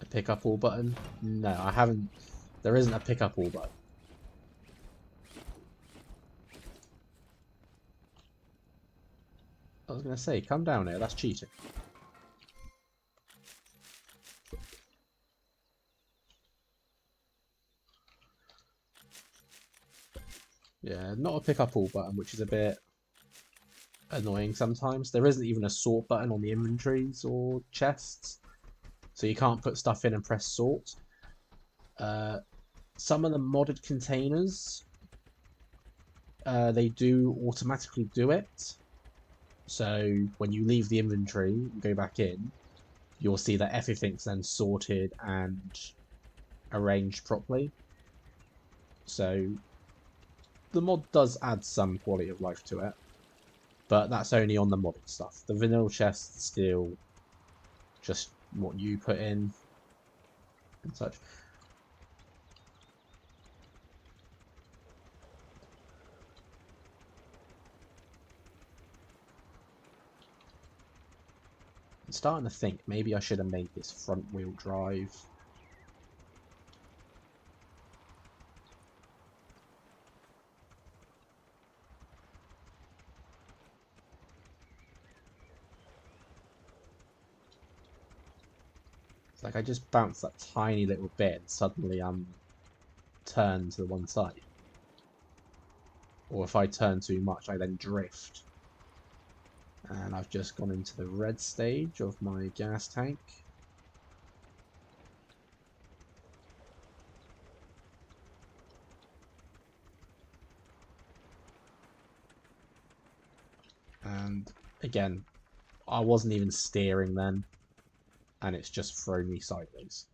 A pick up all button? No, I haven't. There isn't a pick up all button. I was going to say, come down here, that's cheating. Yeah, not a pick up all button, which is a bit annoying sometimes. There isn't even a sort button on the inventories or chests, so you can't put stuff in and press sort. Some of the modded containers, they do automatically do it. So when you leave the inventory and go back in, you'll see that everything's then sorted and arranged properly. So the mod does add some quality of life to it, but that's only on the modded stuff. The vanilla chest's still just what you put in and such. I'm starting to think maybe I should have made this front wheel drive. It's like I just bounced that tiny little bit and suddenly I'm turned to the one side. Or if I turn too much, I then drift. And I've just gone into the red stage of my gas tank. And again, I wasn't even steering then, and it's just thrown me sideways.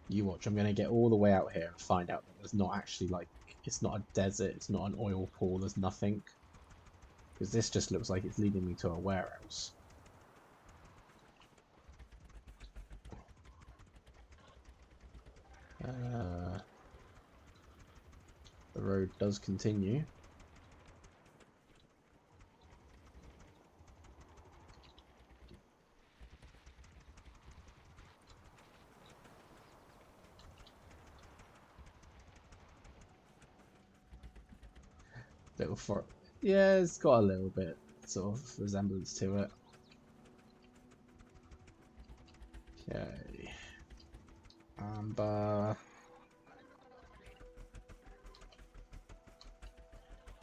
You watch, I'm going to get all the way out here and find out that there's not actually, like, it's not a desert, it's not an oil pool, there's nothing. Because this just looks like it's leading me to a warehouse. The road does continue. Little for yeah, it's got a little bit sort of resemblance to it. Okay.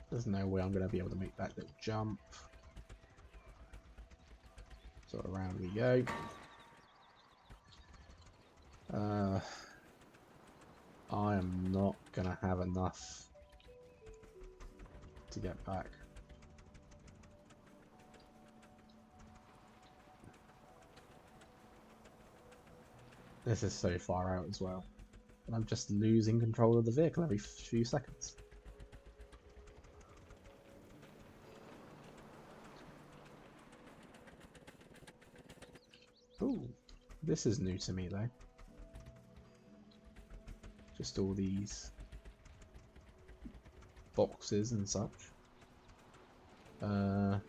There's no way I'm going to be able to make that little jump. So around we go. I am not going to have enough to get back. This is so far out as well. And I'm just losing control of the vehicle every few seconds. Ooh, this is new to me though. Just all these boxes and such. Okay.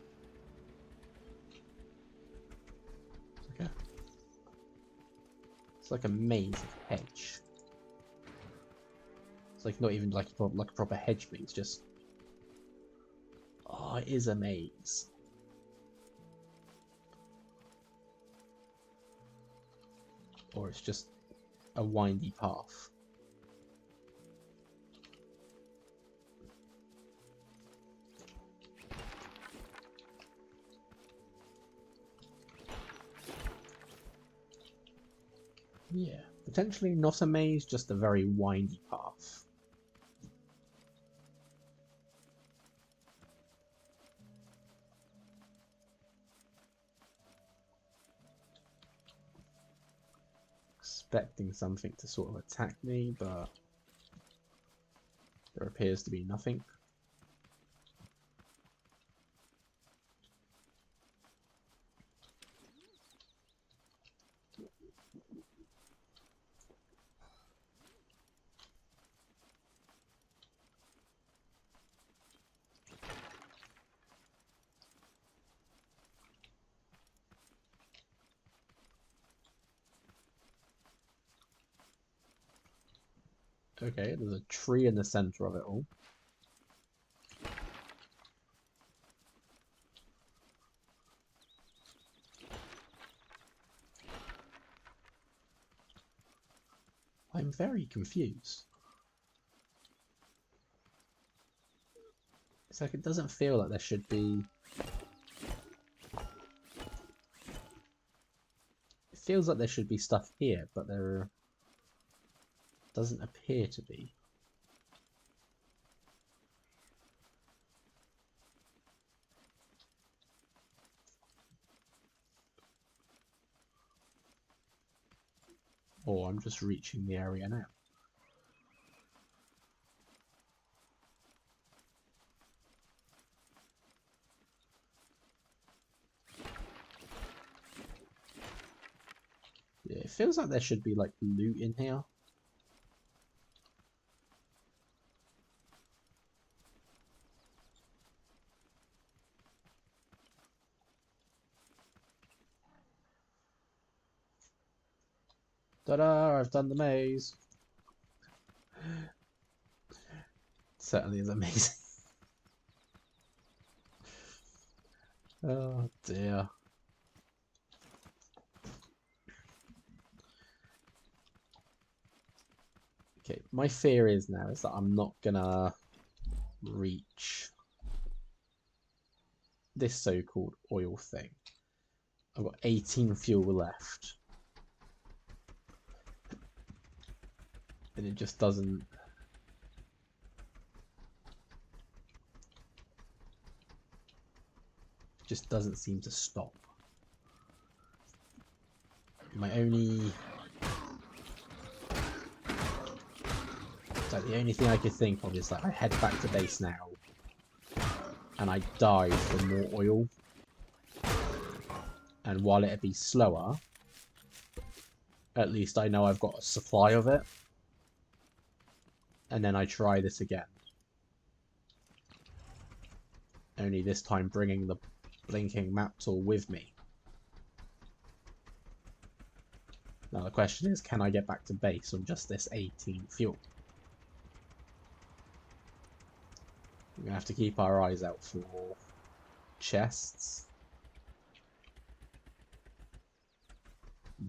It's like a maze of hedge. It's like not even like a proper hedge maze, just... Oh, it is a maze. Or it's just a windy path. Yeah, potentially not a maze, just a very windy path. Expecting something to sort of attack me, but there appears to be nothing. Okay, there's a tree in the center of it all. I'm very confused. It's like it doesn't feel like there should be... It feels like there should be stuff here, but there doesn't appear to be. Or I'm just reaching the area now. feels like there should be like loot in here. Ta-da! I've done the maze. Certainly is amazing. Oh dear. Okay, my fear is now is that I'm not gonna reach this so-called oil thing. I've got 18 fuel left. And it just doesn't... seem to stop. My only... So the only thing I could think of is that I head back to base now and I dive for more oil. And while it'd be slower, at least I know I've got a supply of it. And then I try this again. Only this time bringing the blinking map tool with me. Now the question is, can I get back to base on just this 18 fuel? We're going to have to keep our eyes out for chests.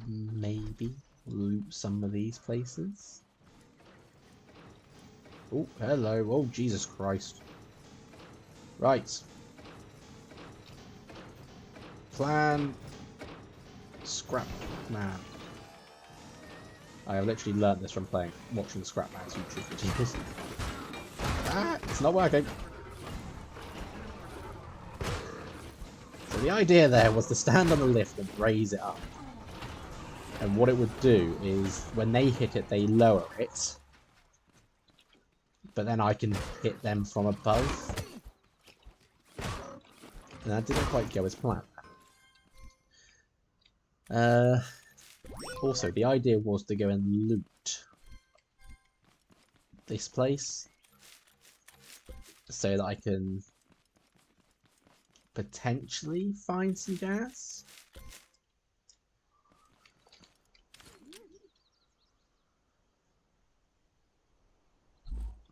Maybe loot some of these places. Oh, hello. Oh, Jesus Christ. Right. Plan. Scrap Man. I have literally learnt this from watching Scrap Man's YouTube videos. Ah, it's not working. So the idea there was to stand on the lift and raise it up. And what it would do is, when they hit it, they lower it. But then I can hit them from above. And that didn't quite go as planned. Also, the idea was to go and loot this place so that I can potentially find some gas.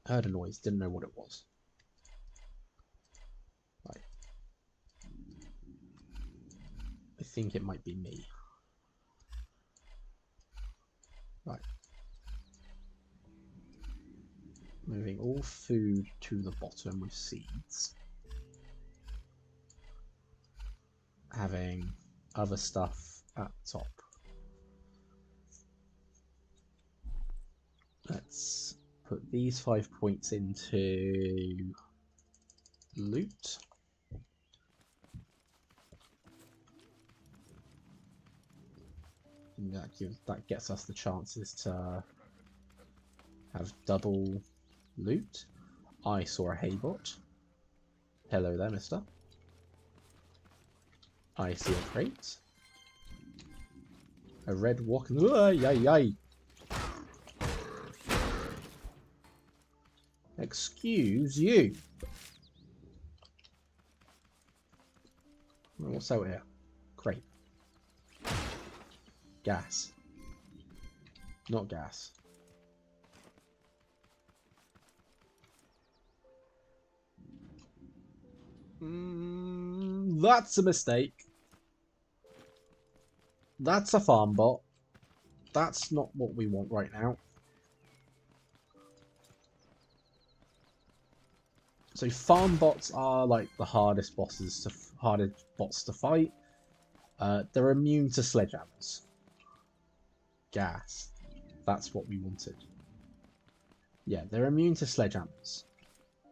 Heard a noise, didn't know what it was. Right. I think it might be me. Right. Moving all food to the bottom with seeds. Having other stuff at top. Let's put these 5 points into loot. And that gets us the chances to have double loot. I saw a haybot. Hello there, mister. I see a crate. A red walking. Yay! Excuse you. What's out here? Crate. Gas. Not gas. That's a mistake. That's a farm bot. That's not what we want right now. So farm bots are like the hardest bots to fight. They're immune to sledgehammers. Gas. That's what we wanted. Yeah, they're immune to sledgehammers.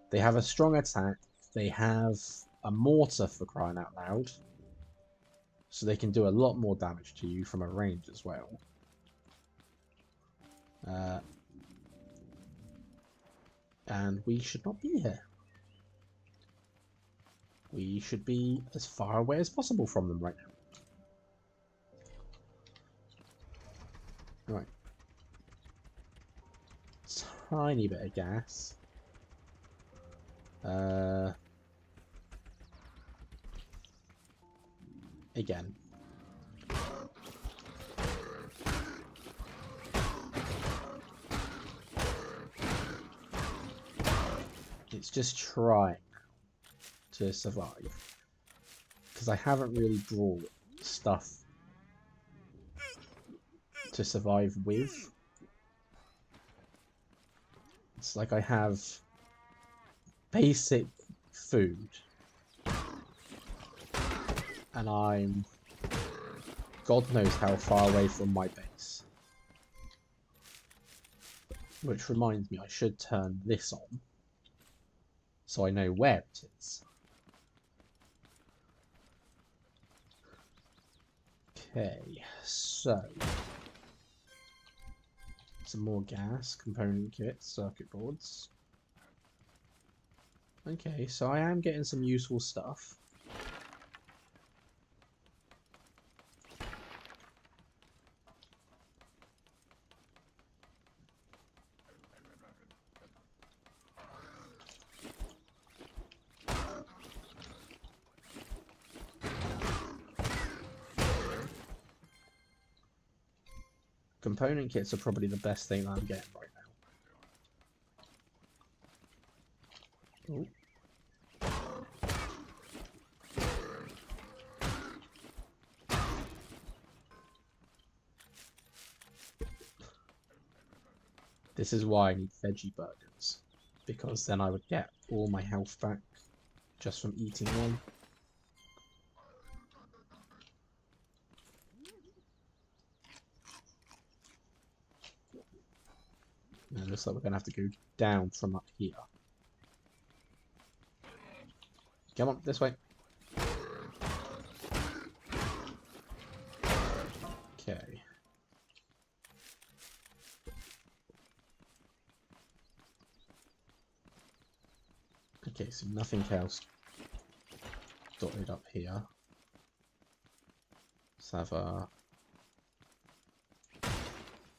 They have a strong attack. They have a mortar, for crying out loud. So they can do a lot more damage to you from a range as well. And we should not be here. We should be as far away as possible from them right now. tiny bit of gas. Again. It's just trying to survive. Because I haven't really brought stuff to survive with. It's like I have basic food and I'm God knows how far away from my base. Which reminds me I should turn this on so I know where it is. Okay, so some more gas, component kits, circuit boards. Okay, so I am getting some useful stuff. Component kits are probably the best thing I'm getting right now. Ooh. This is why I need veggie burgers, because then I would get all my health back just from eating one. And it looks like we're going to have to go down from up here. Come on, this way. Okay. Okay, so nothing else dotted up here. Let's have a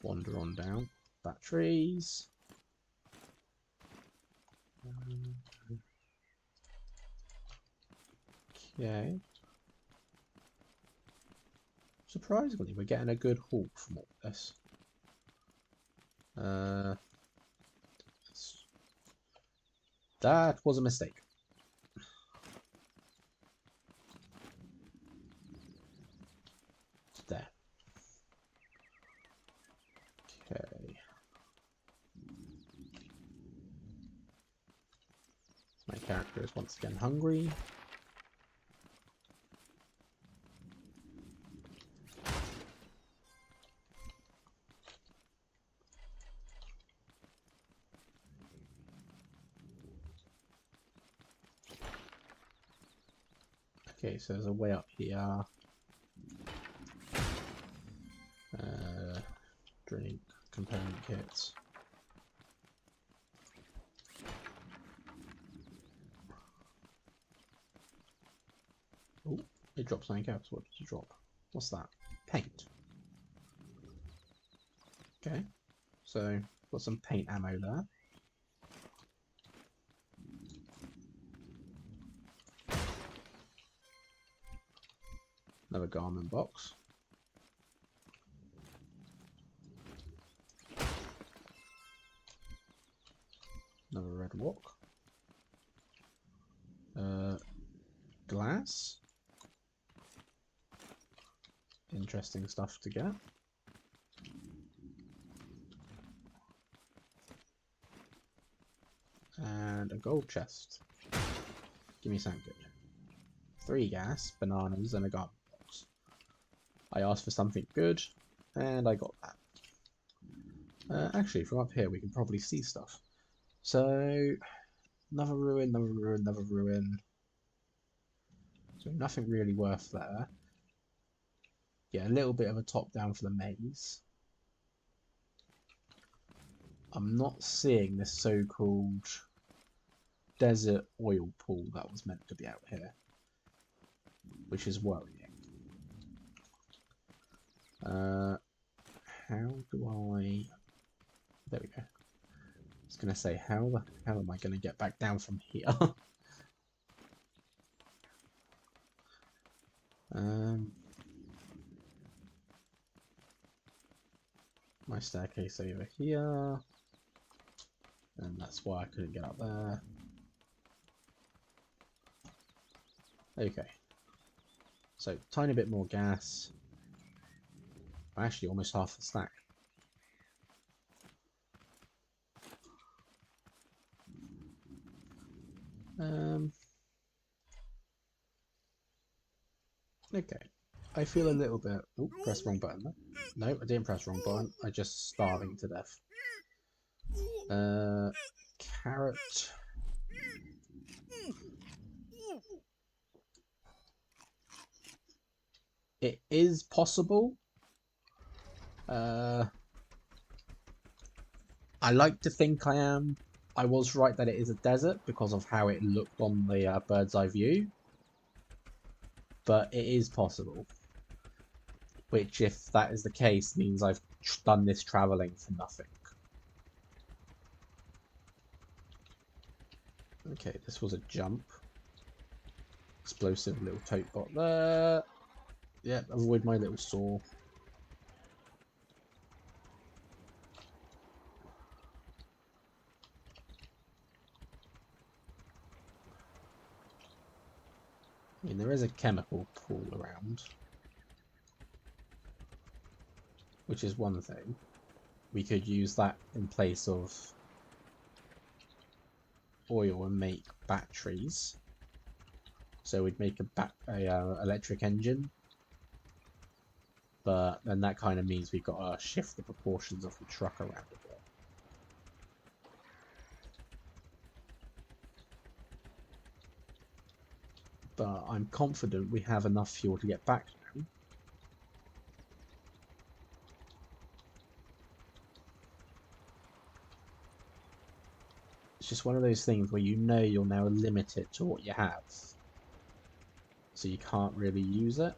wander on down. Batteries. Okay. Surprisingly, we're getting a good haul from all this. That was a mistake. There. Okay. My character is once again hungry. Okay, so there's a way up here. Drink, component kits. Oh, it drops something else. What did you drop? What's that? Paint. Okay, so got some paint ammo there. Another garment box. Another red walk. Glass. Interesting stuff to get. And a gold chest. Give me something good. 3 gas, bananas, and a garment box. I asked for something good, and I got that. Actually, from up here we can probably see stuff. So, another ruin, another ruin, another ruin. So nothing really worth there. Yeah, a little bit of a top down for the maze. I'm not seeing this so-called desert oil pool that was meant to be out here, which is worrying. How do I... There we go. gonna say, how the hell am I gonna get back down from here? My staircase over here, and that's why I couldn't get up there. Okay, so tiny bit more gas. Actually, almost half the stack. Okay, I feel a little bit. Oh, press wrong button. No, I didn't press wrong button. I just starving to death. Carrot. It is possible. I like to think I was right that it is a desert because of how it looked on the bird's eye view. But it is possible. Which, if that is the case, means I've done this travelling for nothing. Okay, this was a jump. Explosive little tote bot there. Yep, avoid my little saw. I mean, there is a chemical pool around, which is one thing. We could use that in place of oil and make batteries. So we'd make a electric engine, but then that kind of means we've got to shift the proportions of the truck around a bit. But I'm confident we have enough fuel to get back now. It's just one of those things where you know you're now limited to what you have. So you can't really use it.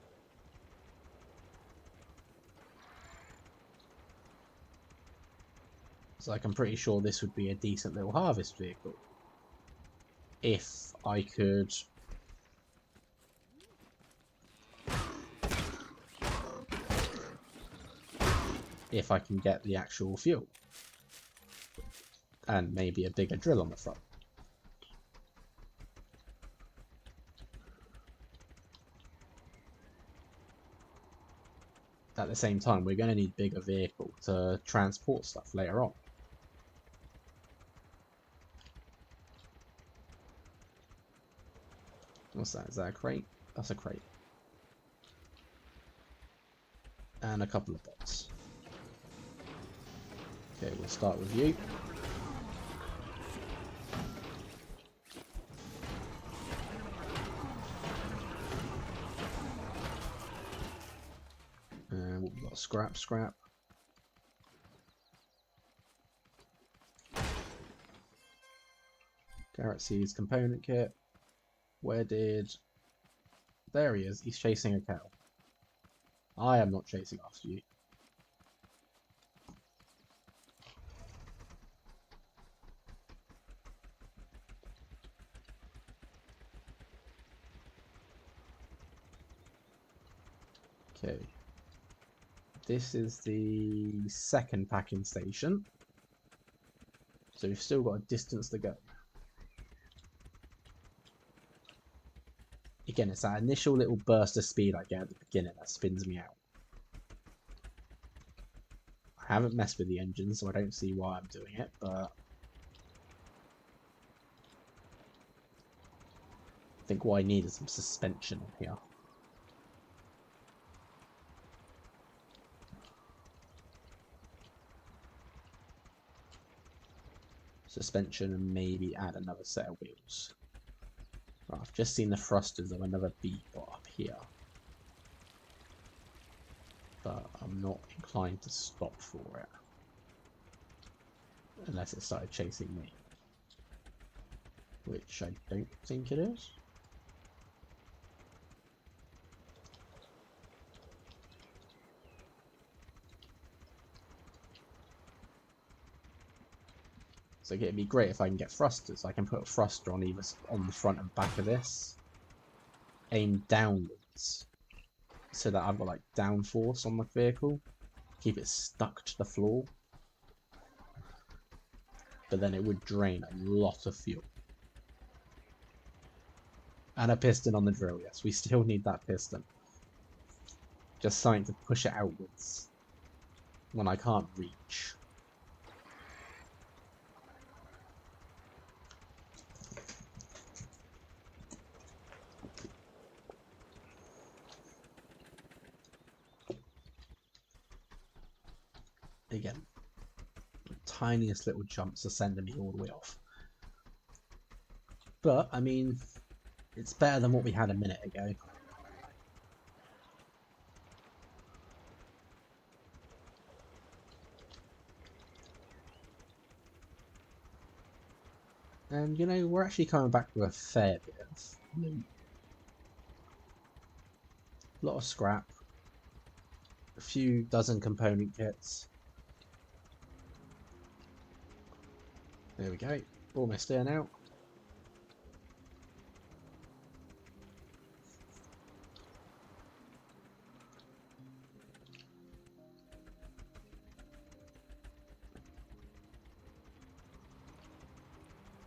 It's like I'm pretty sure this would be a decent little harvest vehicle. If I could... If I can get the actual fuel. And maybe a bigger drill on the front. At the same time, we're going to need a bigger vehicle to transport stuff later on. What's that? Is that a crate? That's a crate. And a couple of bots. Okay, we'll start with you. And we've got scrap. Carrot seeds component kit. Where did... There he is. He's chasing a cow. I am not chasing after you. Okay. This is the second packing station. So we've still got a distance to go. Again, it's that initial little burst of speed I get at the beginning that spins me out. I haven't messed with the engine, so I don't see why I'm doing it, but... I think what I need is some suspension in here. Suspension and maybe add another set of wheels. Right, I've just seen the thrusters of another B-bot up here. But I'm not inclined to stop for it. Unless it started chasing me. Which I don't think it is. So it'd be great if I can get thrusters. I can put a thruster on either on the front and back of this, aim downwards, so that I've got like downforce on the vehicle, keep it stuck to the floor. But then it would drain a lot of fuel. And a piston on the drill, yes, we still need that piston. Just something to push it outwards when I can't reach. Again, the tiniest little jumps are sending me all the way off. But, I mean, it's better than what we had a minute ago. And, you know, we're actually coming back with a fair bit of loot. A lot of scrap. A few dozen component kits. There we go. Almost there now.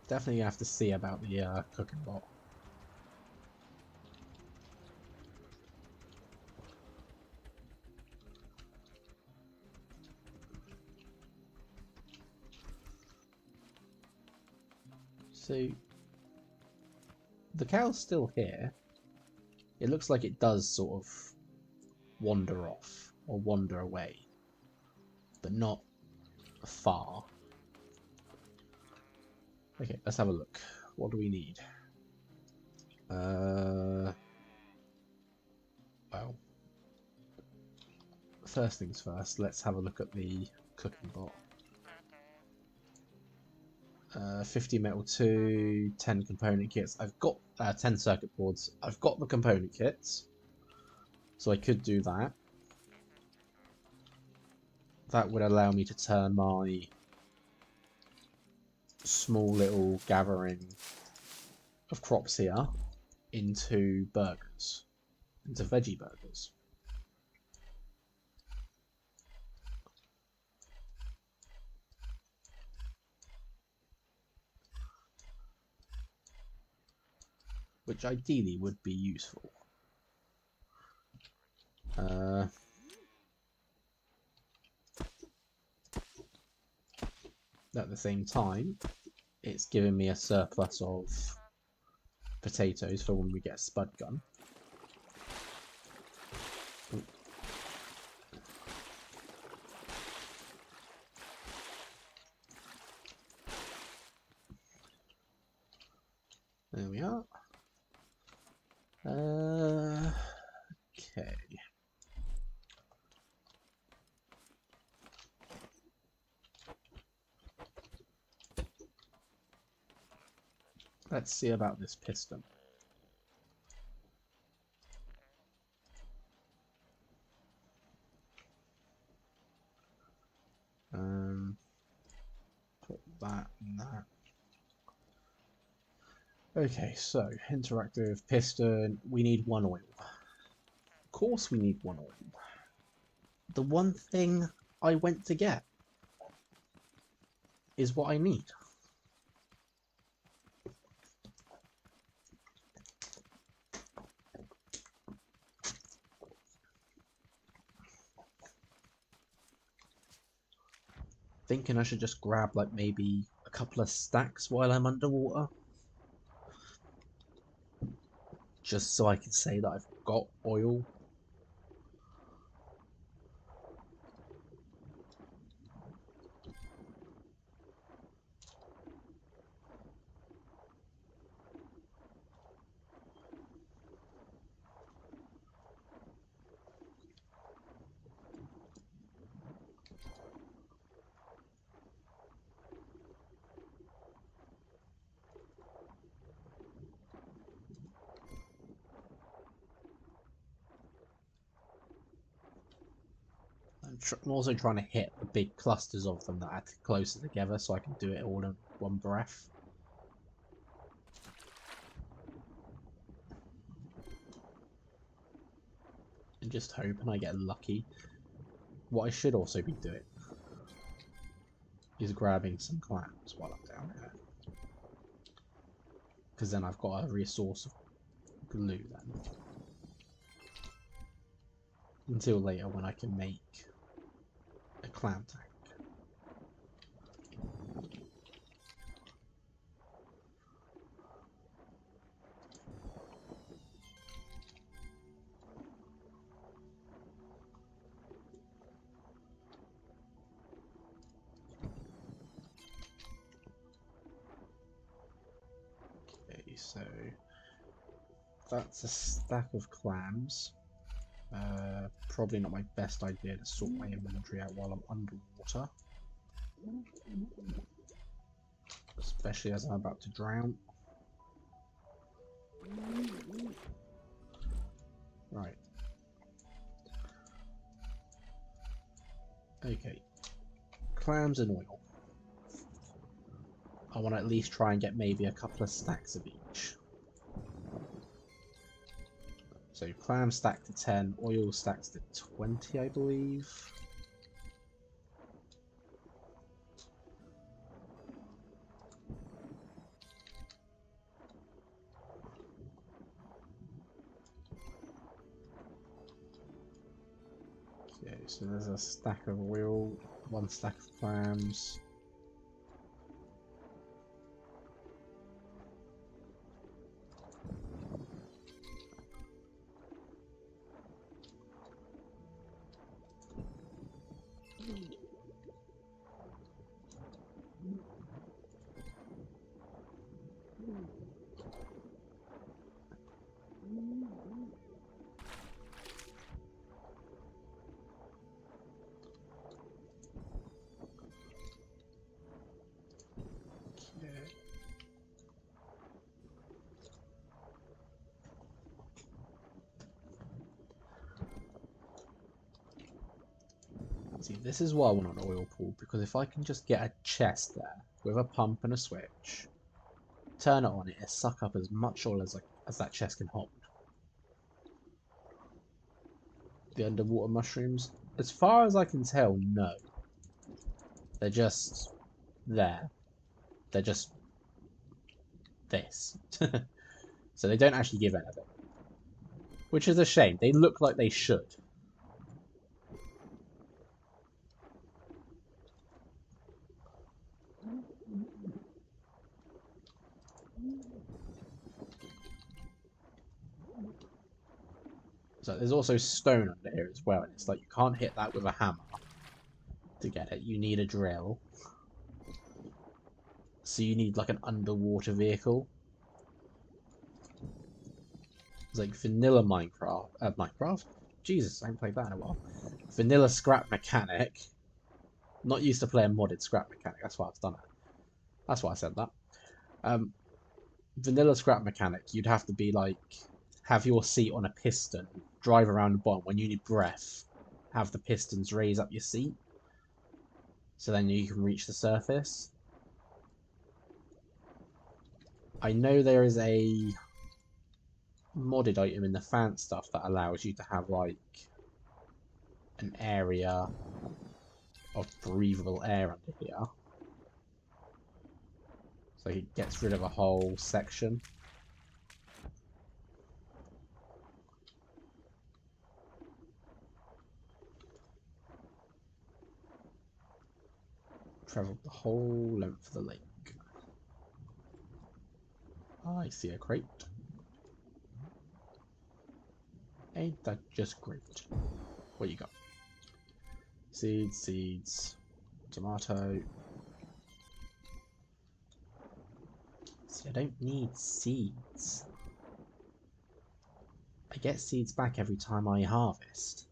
Definitely have to see about the cooking bot. So, the cow's still here. It looks like it does sort of wander off or wander away, but not far. Okay, let's have a look. What do we need? Well, first things first, let's have a look at the cooking bot. 50 metal 2, 10 component kits. I've got 10 circuit boards. I've got the component kits, so I could do that. That would allow me to turn my small little gathering of crops here into burgers, into veggie burgers. Which ideally would be useful. At the same time, it's giving me a surplus of potatoes for when we get a spud gun. Ooh. There we are. Okay. Let's see about this piston. Put that and that. Okay, so interactive piston. We need one oil. Of course, we need one oil. The one thing I went to get is what I need. Thinking I should just grab like maybe a couple of stacks while I'm underwater. Just so I can say that I've got oil. I'm also trying to hit the big clusters of them that are closer together so I can do it all in one breath. And just hoping I get lucky. What I should also be doing is grabbing some clams while I'm down here. Because then I've got a resource of glue then. Until later when I can make a clam tank. Okay, so that's a stack of clams. Probably not my best idea to sort my inventory out while I'm underwater. Especially as I'm about to drown. Right. Okay. Clams and oil. I want to at least try and get maybe a couple of stacks of each. So clam stacked to 10, oil stacks to 20, I believe. Okay, so there's a stack of oil, one stack of clams. See, this is why I want an oil pool, because if I can just get a chest there with a pump and a switch, turn it on, it'll suck up as much oil as that chest can hold. The underwater mushrooms, as far as I can tell, no. They're just there. They're just this. So they don't actually give anything. Which is a shame. They look like they should. So there's also stone under here as well, and it's like you can't hit that with a hammer to get it. You need a drill. So you need like an underwater vehicle. It's like vanilla Minecraft? Jesus, I haven't played that in a while. Vanilla scrap mechanic. Not used to playing modded scrap mechanic, that's why I've done it. That's why I said that. Vanilla scrap mechanic, you'd have to be like, have your seat on a piston, drive around the bottom. When you need breath, have the pistons raise up your seat, so then you can reach the surface. I know there is a modded item in the fan stuff that allows you to have like an area of breathable air under here. So he gets rid of a whole section. Traveled the whole length of the lake. I see a crate. Ain't that just great? What you got? Seeds, tomato. See, I don't need seeds. I get seeds back every time I harvest.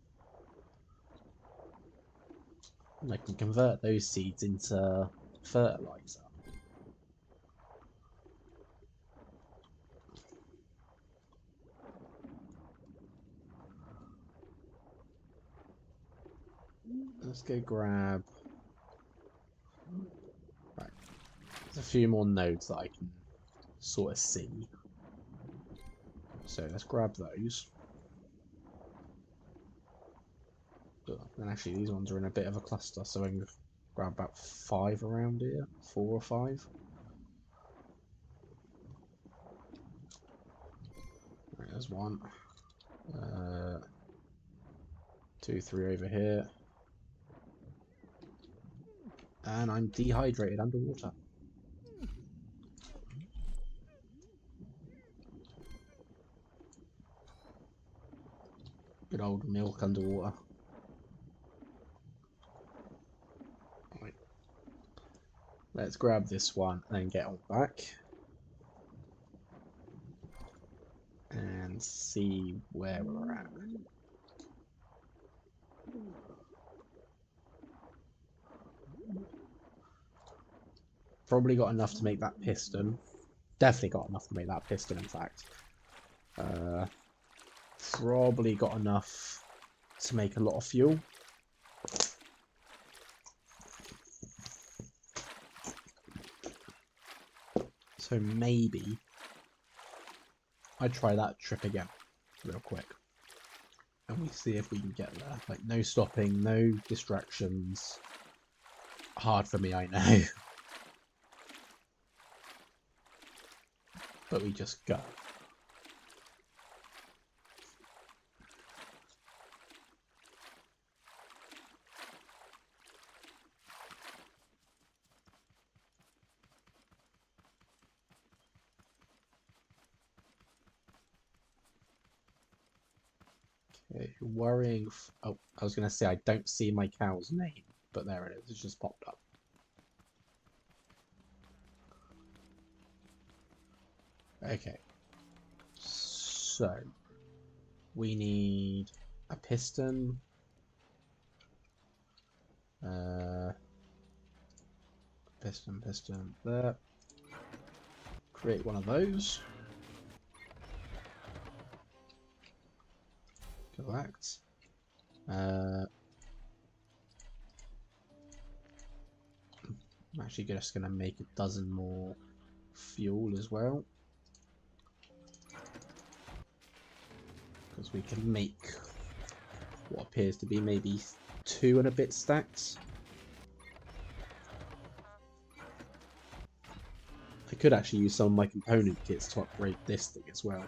And I can convert those seeds into fertilizer. Let's go grab... Right. There's a few more nodes that I can sort of see. So let's grab those. And actually these ones are in a bit of a cluster, so I can grab about 5 around here. 4 or 5. Right, there's 1. 2, 3 over here. And I'm dehydrated underwater. Good old milk underwater. Right. Let's grab this one and then get on back. And see where we're at. Probably got enough to make that piston. Definitely got enough to make that piston, in fact. Probably got enough to make a lot of fuel. So maybe I'd try that trip again real quick. And we see if we can get there. Like, no stopping, no distractions. Hard for me, I know. But we just go. Okay, worrying. Oh, I was going to say I don't see my cow's name, but there it is. It's just popped up. Okay. So we need a piston. Piston there. Create one of those. Collect. I'm actually just going to make a dozen more fuel as well. Because we can make what appears to be maybe 2 and a bit stacks. I could actually use some of my component kits to upgrade this thing as well.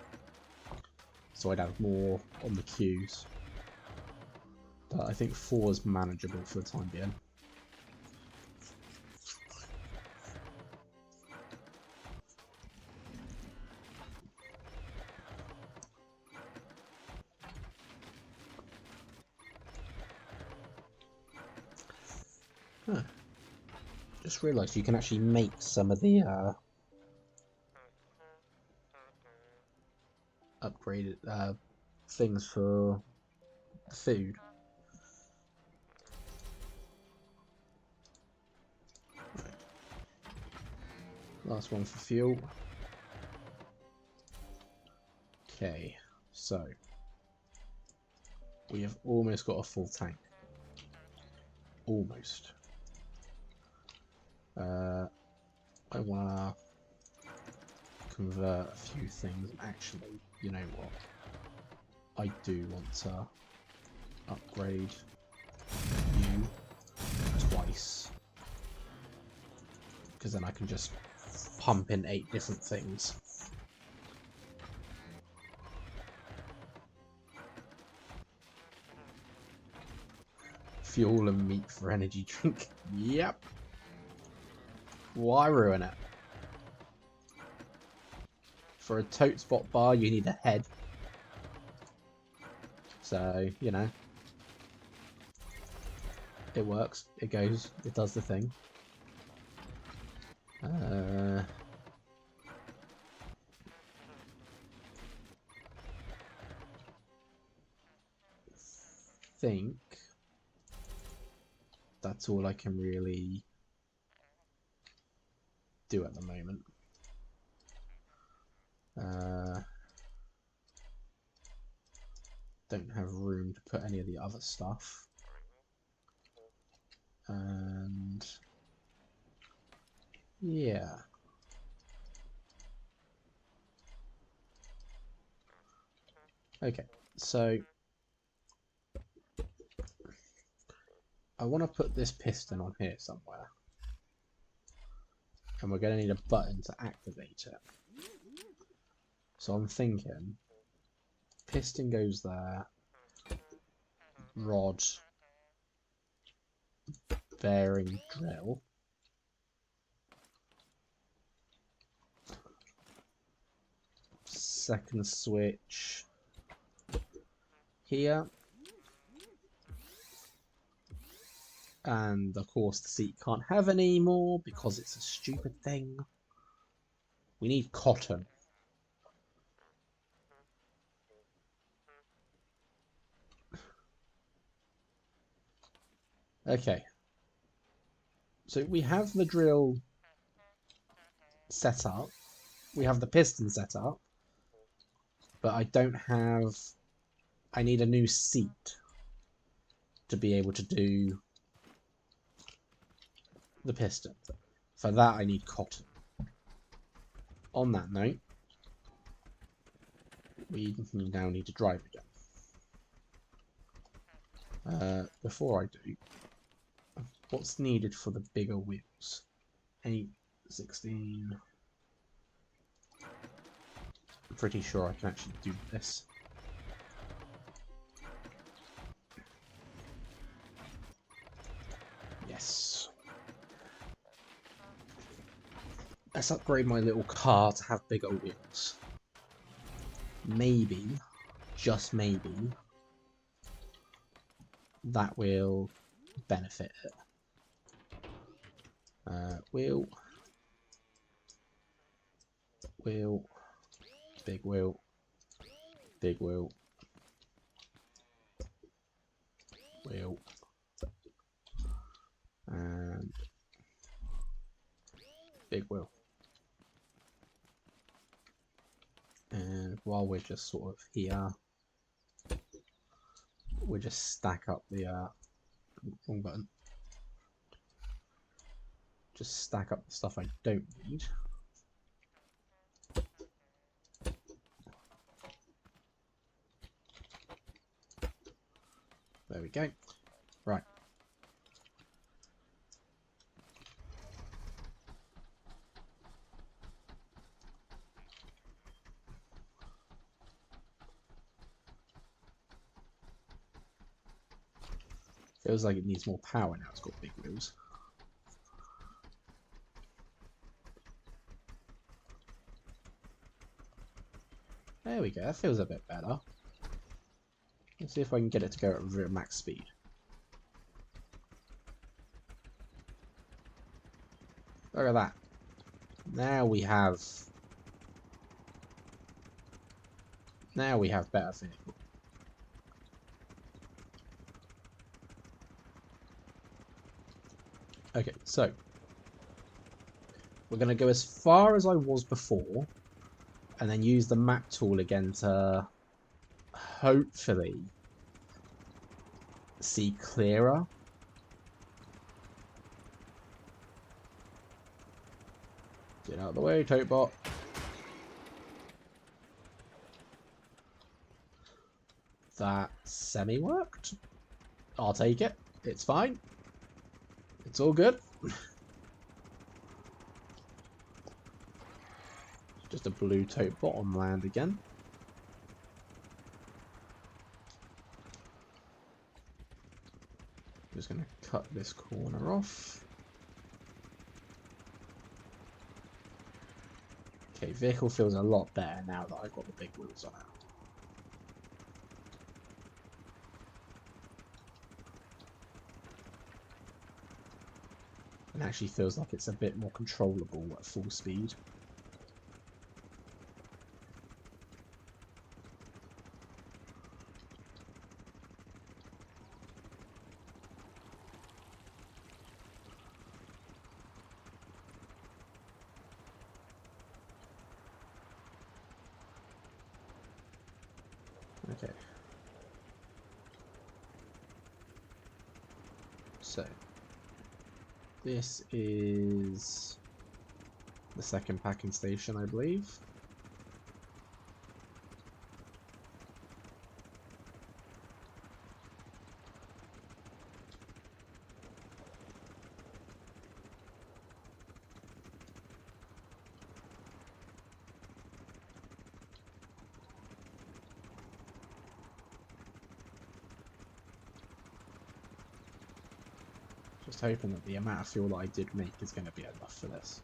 So I'd have more on the queues. But I think 4 is manageable for the time being. Huh. Just realised you can actually make some of the upgraded things for the food. Right. Last one for fuel. Okay, so we have almost got a full tank. Almost. I want to convert a few things. Actually, you know what? I do want to upgrade you twice. Because then I can just pump in 8 different things. Fuel and meat for energy drink. Yep. Why ruin it? For a tote spot bar, you need a head. So, you know. It works. It goes. It does the thing. Think that's all I can really do at the moment. Don't have room to put any of the other stuff. And yeah. Okay, so I want to put this piston on here somewhere. And we're going to need a button to activate it. So I'm thinking piston goes there, rod, bearing, drill. Second switch here. And of course the seat can't have any more because it's a stupid thing. We need cotton. Okay. So we have the drill set up. We have the piston set up. But I don't have... I need a new seat to be able to do the piston. For that I need cotton. On that note, we now need to drive again. Before I do, what's needed for the bigger wheels? 8, 16... I'm pretty sure I can actually do this. Yes. Let's upgrade my little car to have bigger wheels. Maybe, just maybe, that will benefit it. Wheel, big wheel, big wheel, wheel, and big wheel. And while we're just sort of here, we'll just stack up the wrong button. Just stack up the stuff I don't need. There we go. Right. Feels like it needs more power now. It's got big wheels. There we go. That feels a bit better. Let's see if I can get it to go at max speed. Look at that. Now we have better vehicle. Okay, so we're going to go as far as I was before and then use the map tool again to hopefully see clearer. Get out of the way, Totebot. That semi-worked. I'll take it. It's fine. It's all good. Just a blue Totebot on land again. I'm just going to cut this corner off. Okay, vehicle feels a lot better now that I've got the big wheels on it. And actually feels like it's a bit more controllable at full speed. Okay. So, This is the second packing station, I believe. Just hoping that the amount of fuel that I did make is going to be enough for this.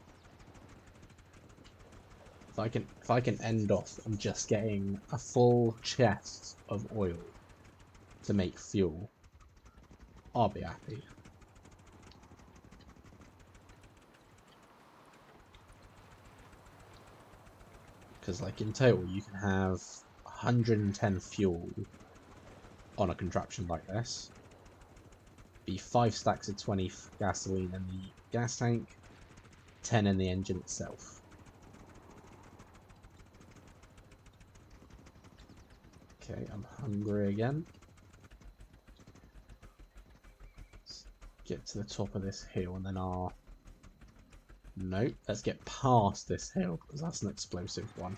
If I can end off on just getting a full chest of oil to make fuel, I'll be happy. Because like in total you can have 110 fuel on a contraption like this. Be 5 stacks of 20 gasoline in the gas tank, 10 in the engine itself. Okay, I'm hungry again. Let's get to the top of this hill and then I'll... Nope, let's get past this hill because that's an explosive one.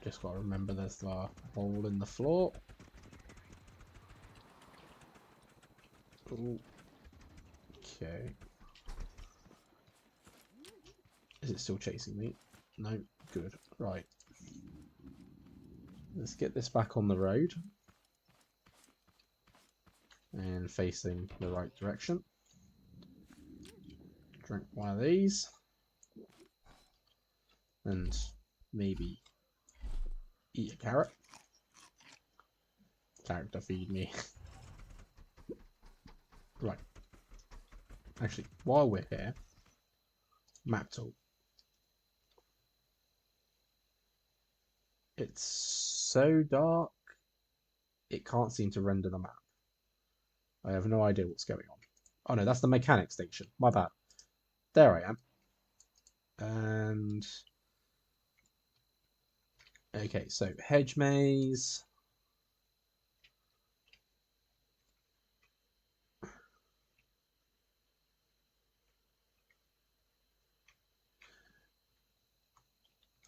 Just gotta remember there's a hole in the floor. Ooh. Okay. Is it still chasing me? No, good. Right. Let's get this back on the road. And facing the right direction. Drink one of these. And maybe eat a carrot. Character feed me. Right. Actually, while we're here, map tool. It's so dark, it can't seem to render the map. I have no idea what's going on. Oh no, that's the mechanic station. My bad. There I am. And... okay, so hedge maze.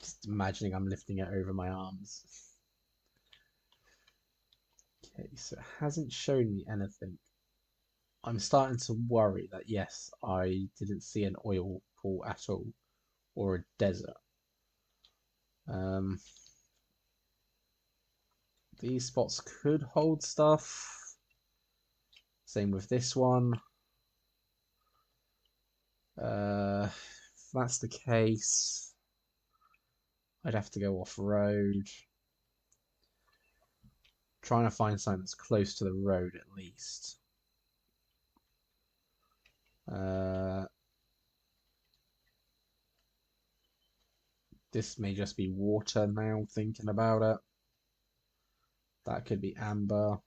Just imagining I'm lifting it over my arms. Okay, so it hasn't shown me anything. I'm starting to worry that yes, I didn't see an oil pool at all, or a desert. These spots could hold stuff. Same with this one. If that's the case, I'd have to go off-road. Trying to find something that's close to the road at least. This may just be water now, thinking about it. That could be amber.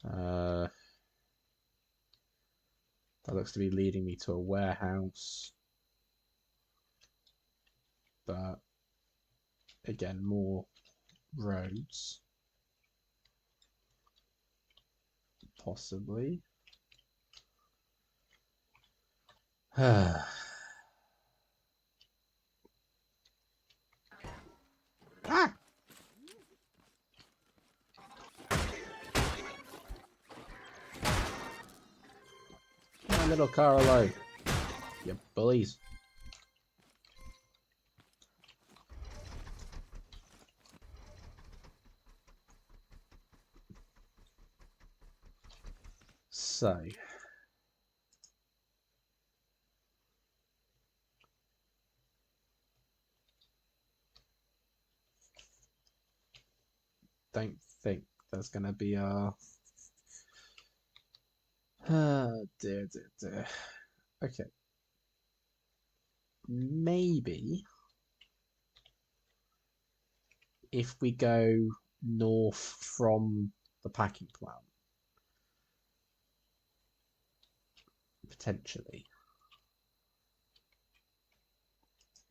That looks to be leading me to a warehouse. But again, more roads. Possibly. Ah. My little car alone. You bullies. So. Don't think there's going to be a... dear. Okay. Maybe if we go north from the packing plant, potentially,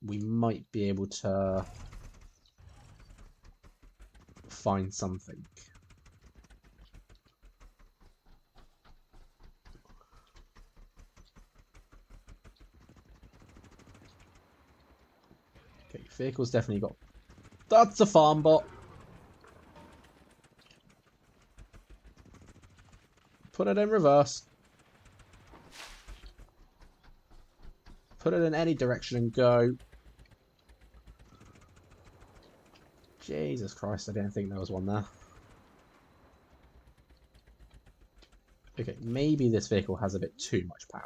we might be able to find something. Okay, vehicle's definitely got... That's a farm bot! Put it in reverse. Put it in any direction and go. Jesus Christ, I didn't think there was one there. Okay, maybe this vehicle has a bit too much power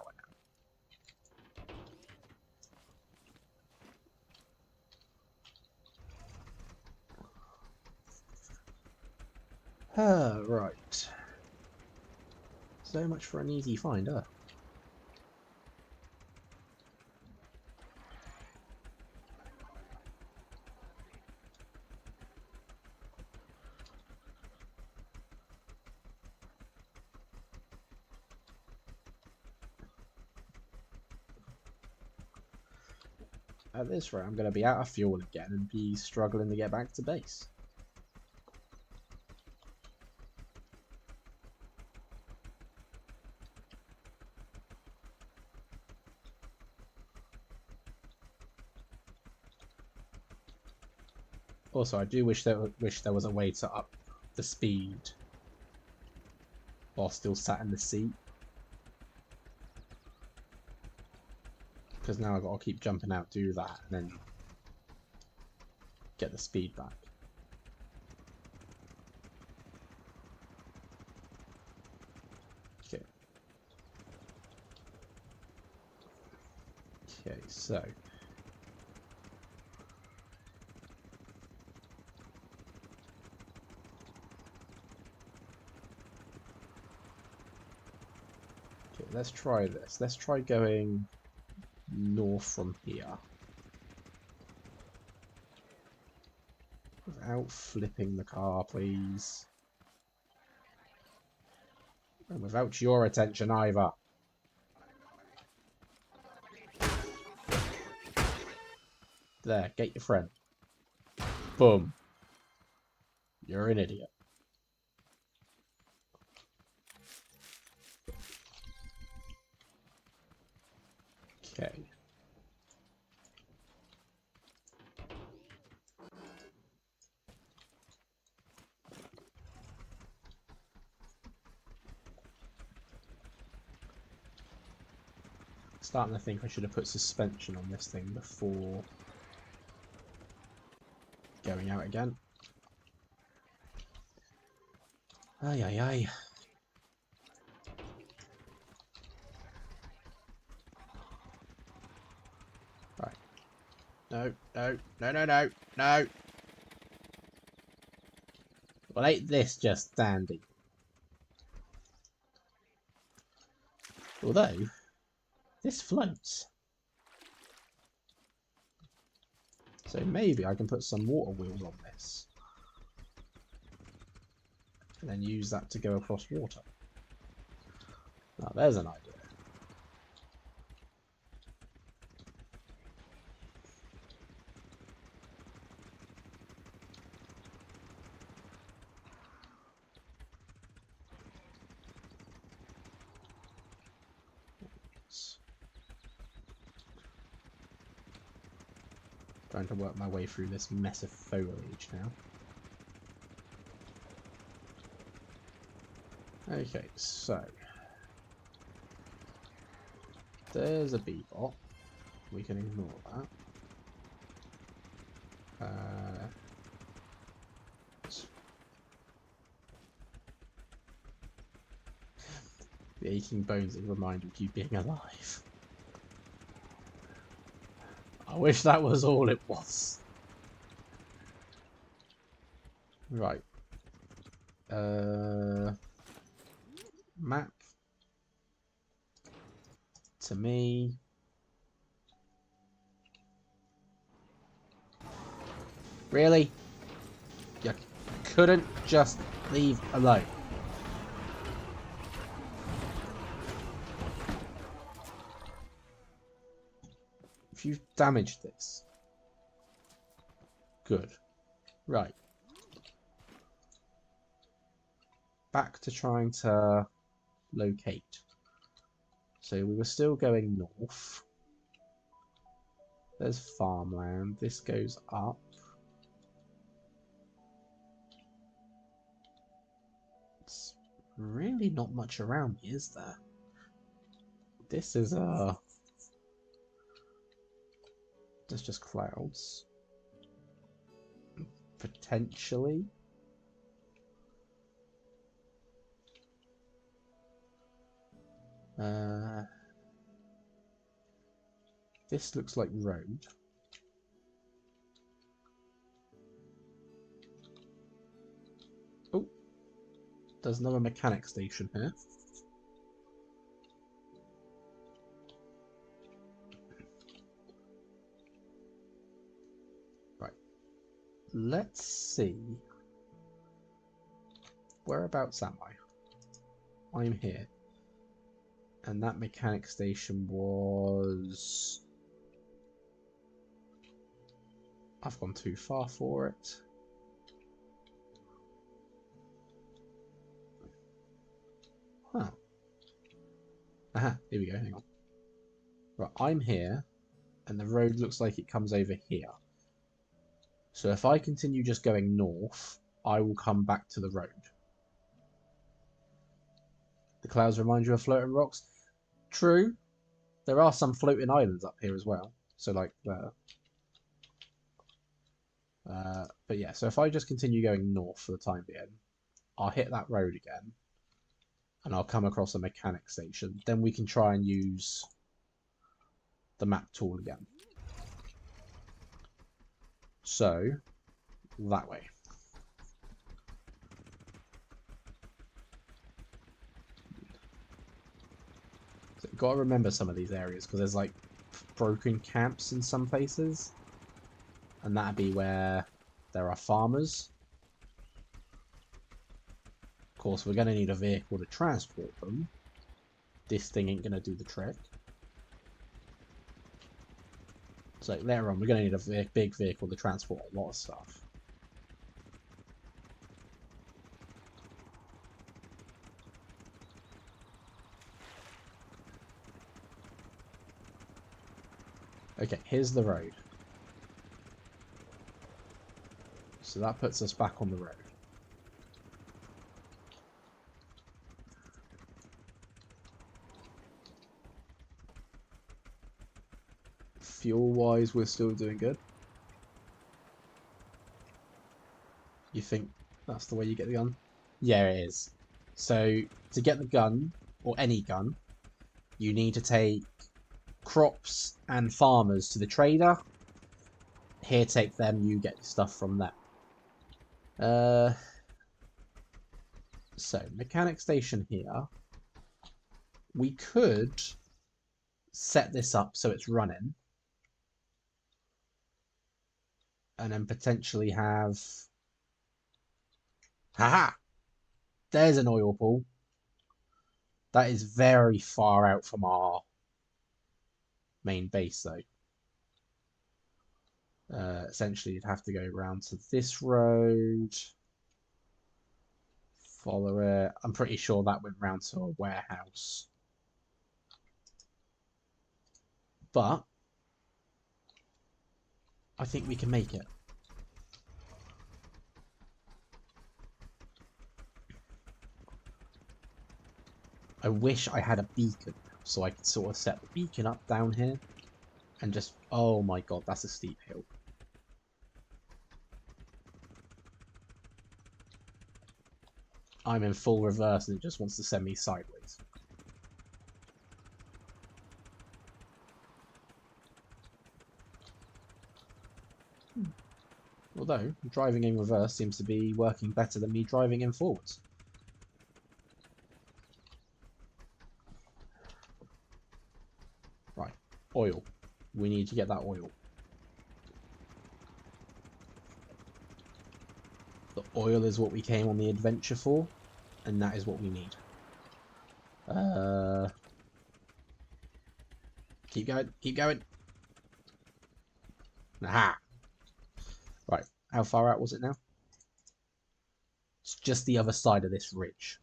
now. Right. So much for an easy find, huh? At this rate, I'm going to be out of fuel again and be struggling to get back to base. Also, I do wish there was a way to up the speed while still sat in the seat. Because now I've got to keep jumping out, do that, and then get the speed back. Okay. Okay, so... Okay, let's try this. Let's try going north from here. Without flipping the car, please. And without your attention either. There, get your friend. Boom. You're an idiot. Okay. Starting to think I should have put suspension on this thing before going out again. Ay, ay, ay. Right. No, no, no, no, no, no. Well, ain't this just dandy? Although, this floats. So maybe I can put some water wheels on this. And then use that to go across water. Now there's an idea. Trying to work my way through this mess of foliage now. Okay, so there's a bee-bot. We can ignore that. The aching bones that remind of you being alive. I wish that was all it was. Right. Map. To me. Really? You couldn't just leave alone. If you've damaged this. Good. Right. Back to trying to locate. So we were still going north. There's farmland. This goes up. It's really not much around me, is there? This is there's just clouds. Potentially. This looks like road. Oh, there's another mechanic station here. Right. Let's see. Whereabouts am I? I'm here. And that mechanic station was... I've gone too far for it. Huh. Aha, here we go, hang on. Right, I'm here, and the road looks like it comes over here. So if I continue just going north, I will come back to the road. The clouds remind you of floating rocks? True. There are some floating islands up here as well. So like there. But yeah, so if I just continue going north for the time being, I'll hit that road again. And I'll come across a mechanic station. Then we can try and use the map tool again. So, that way. So you've got to remember some of these areas, because there's like broken camps in some places. And that'd be where there are farmers. Of course, we're going to need a vehicle to transport them. This thing ain't going to do the trick. So later on, we're going to need a big vehicle to transport a lot of stuff. Okay, here's the road. So that puts us back on the road. Fuel-wise, we're still doing good. You think that's the way you get the gun? Yeah, it is. So, to get the gun, or any gun, you need to take crops and farmers to the trader. Here, take them, you get stuff from them. So, mechanic station here. We could set this up so it's running. And then potentially have... Haha! There's an oil pool. That is very far out from our main base, though. Essentially, you'd have to go around to this road. Follow it. I'm pretty sure that went round to a warehouse. But I think we can make it. I wish I had a beacon so I could sort of set the beacon up down here and just... Oh my god, that's a steep hill. I'm in full reverse and it just wants to send me sideways. Although, driving in reverse seems to be working better than me driving in forwards. Right, oil. We need to get that oil. The oil is what we came on the adventure for, and that is what we need. Keep going, keep going. Aha! Right, how far out was it now? It's just the other side of this ridge.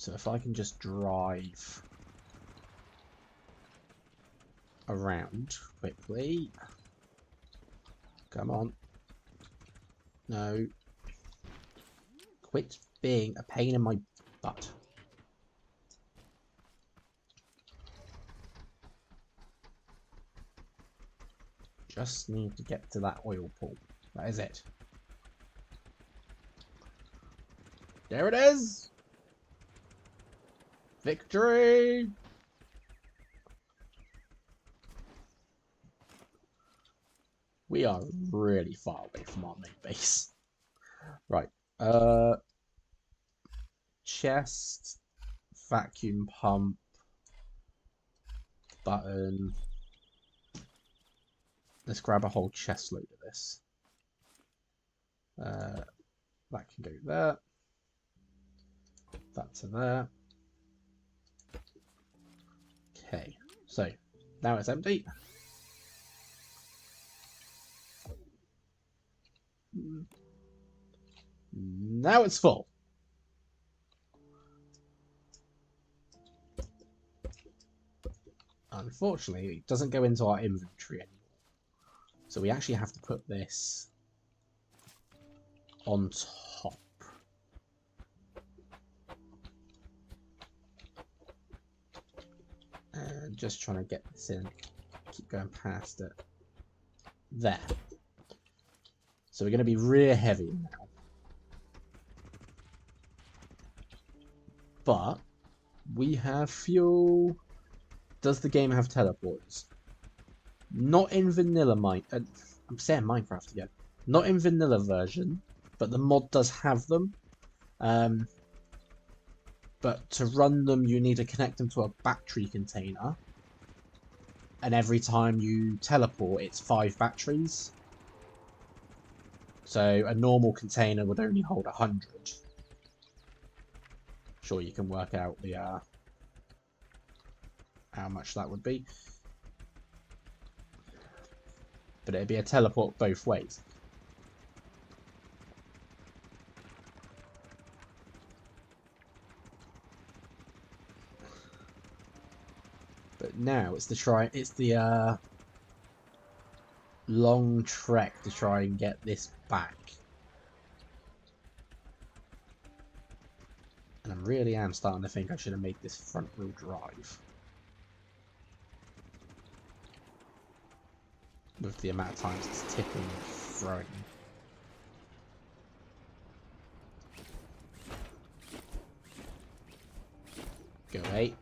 So if I can just drive around quickly. Come on. No. Quit being a pain in my butt. Just need to get to that oil pool. That is it. There it is! Victory! We are really far away from our main base. Right. Chest, vacuum pump, button. Let's grab a whole chest load of this. That can go there. That to there. Okay, so now it's empty. Now it's full. Unfortunately, it doesn't go into our inventory anymore. So we actually have to put this on top. And just trying to get this in. Keep going past it. There. So we're going to be rear heavy now. But we have fuel. Does the game have teleporters? Not in vanilla I'm saying Minecraft again. Not in vanilla version, but the mod does have them. But to run them, you need to connect them to a battery container. And every time you teleport, it's 5 batteries. So a normal container would only hold 100. Sure, you can work out the how much that would be. But it'd be a teleport both ways. But now it's the long trek to try and get this back. And I really am starting to think I should have made this front wheel drive. With the amount of times it's tipping and throwing. Go away.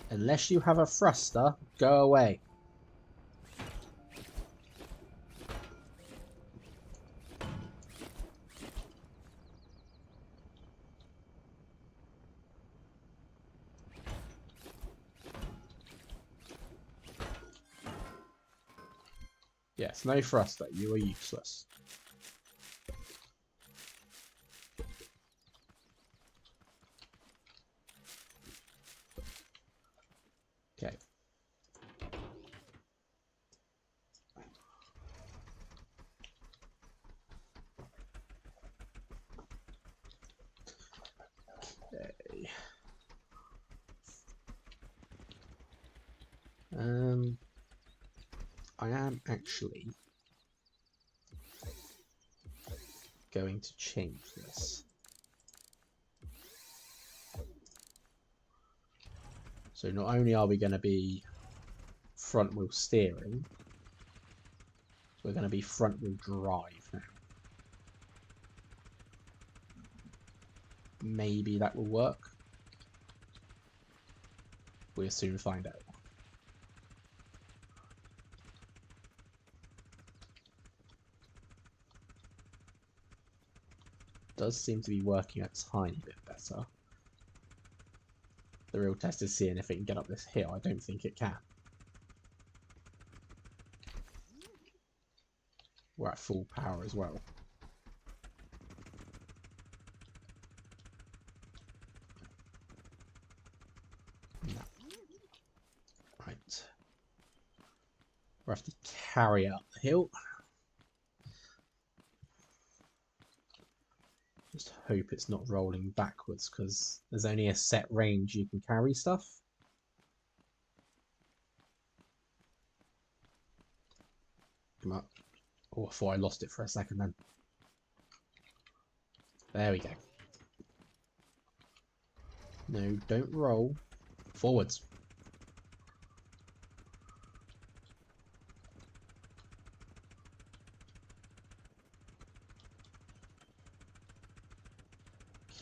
Unless you have a thruster, go away. Yes, no thruster. You are useless. Okay. Okay. I am actually going to change this. So not only are we going to be front wheel steering, we're going to be front wheel drive now. Maybe that will work. We'll soon find out. Does seem to be working a tiny bit better. The real test is seeing if it can get up this hill. I don't think it can. We're at full power as well. No. Right. We'll have to carry it up the hill. Just hope it's not rolling backwards, because there's only a set range you can carry stuff. Come up. Oh, I thought I lost it for a second then. There we go. No, don't roll. Forwards.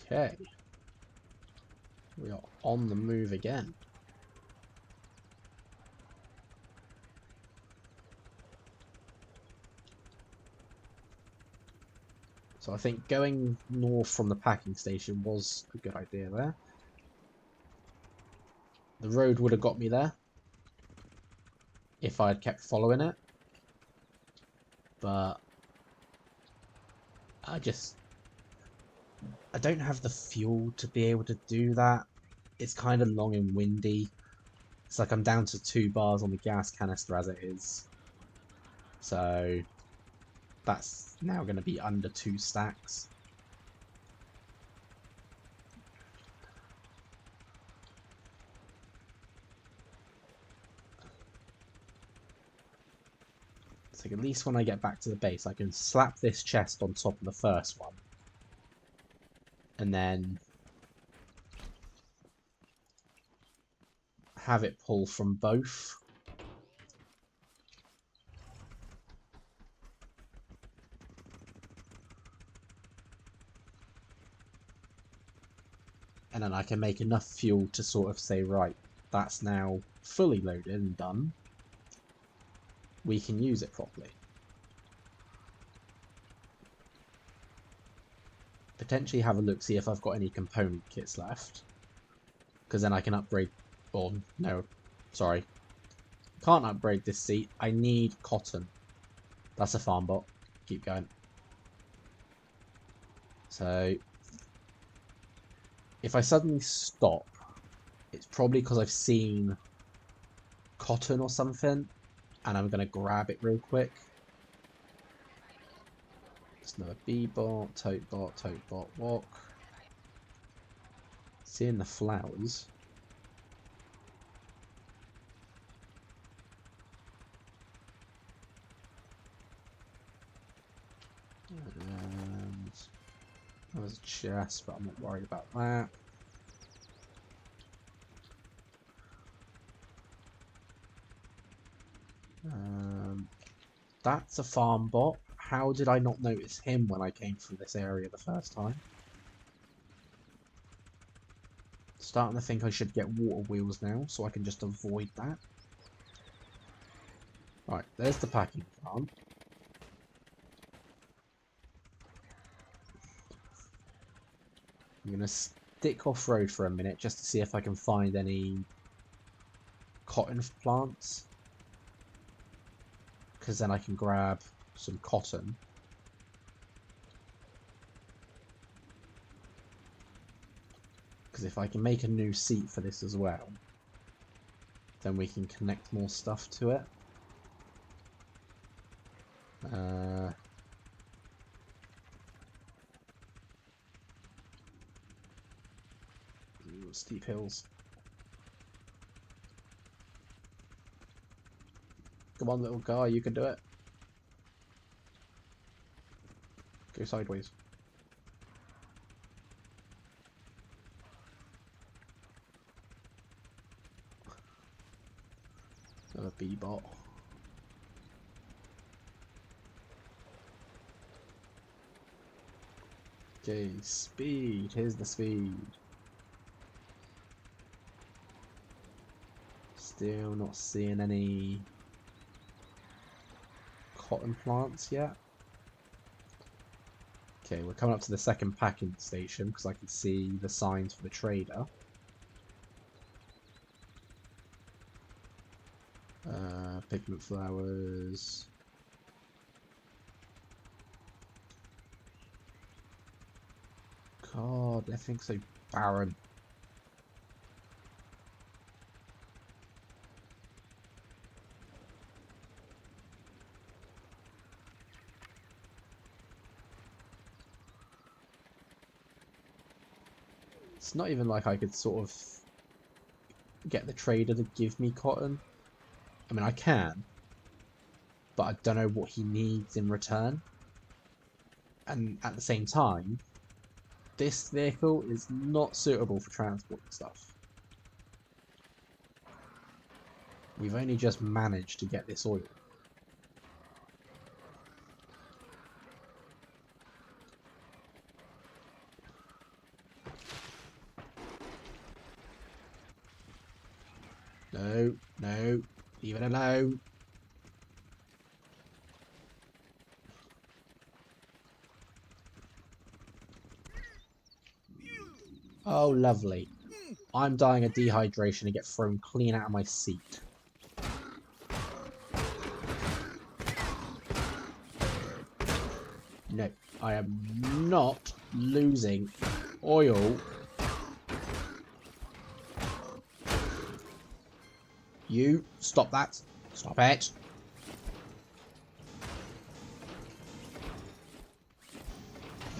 Okay. We are on the move again. So I think going north from the packing station was a good idea there. The road would have got me there if I had kept following it. But I don't have the fuel to be able to do that. It's kind of long and windy. It's like I'm down to 2 bars on the gas canister as it is. So that's now going to be under 2 stacks. So at least when I get back to the base, I can slap this chest on top of the first one. And then have it pull from both. And then I can make enough fuel to sort of say, right, that's now fully loaded and done. We can use it properly. Potentially have a look, see if I've got any component kits left. Because then I can upgrade... Or, no, sorry. Can't upgrade this seat. I need cotton. That's a farm bot. Keep going. So... if I suddenly stop, it's probably because I've seen cotton or something, and I'm going to grab it real quick. There's another bee-bot, tote-bot, walk. Seeing the flowers. And there's a chest, but I'm not worried about that. That's a farm bot. How did I not notice him when I came through this area the first time? Starting to think I should get water wheels now, so I can just avoid that. Right, there's the packing plant. I'm going to stick off-road for a minute just to see if I can find any cotton plants. Because then I can grab some cotton. Because if I can make a new seat for this as well, then we can connect more stuff to it. Steep hills. Come on, little guy, you can do it. Go sideways. Another bee-bot. Okay, speed. Here's the speed. Still not seeing any cotton plants yet. Okay, we're coming up to the second packing station because I can see the signs for the trader. Pigment flowers. God, everything's so barren. It's not even like I could sort of get the trader to give me cotton. I mean, I can, but I don't know what he needs in return. And at the same time, this vehicle is not suitable for transporting stuff. We've only just managed to get this oil. No, no, leave it alone. Oh, lovely. I'm dying of dehydration and get thrown clean out of my seat. No, I am not losing oil. You, stop that. Stop it.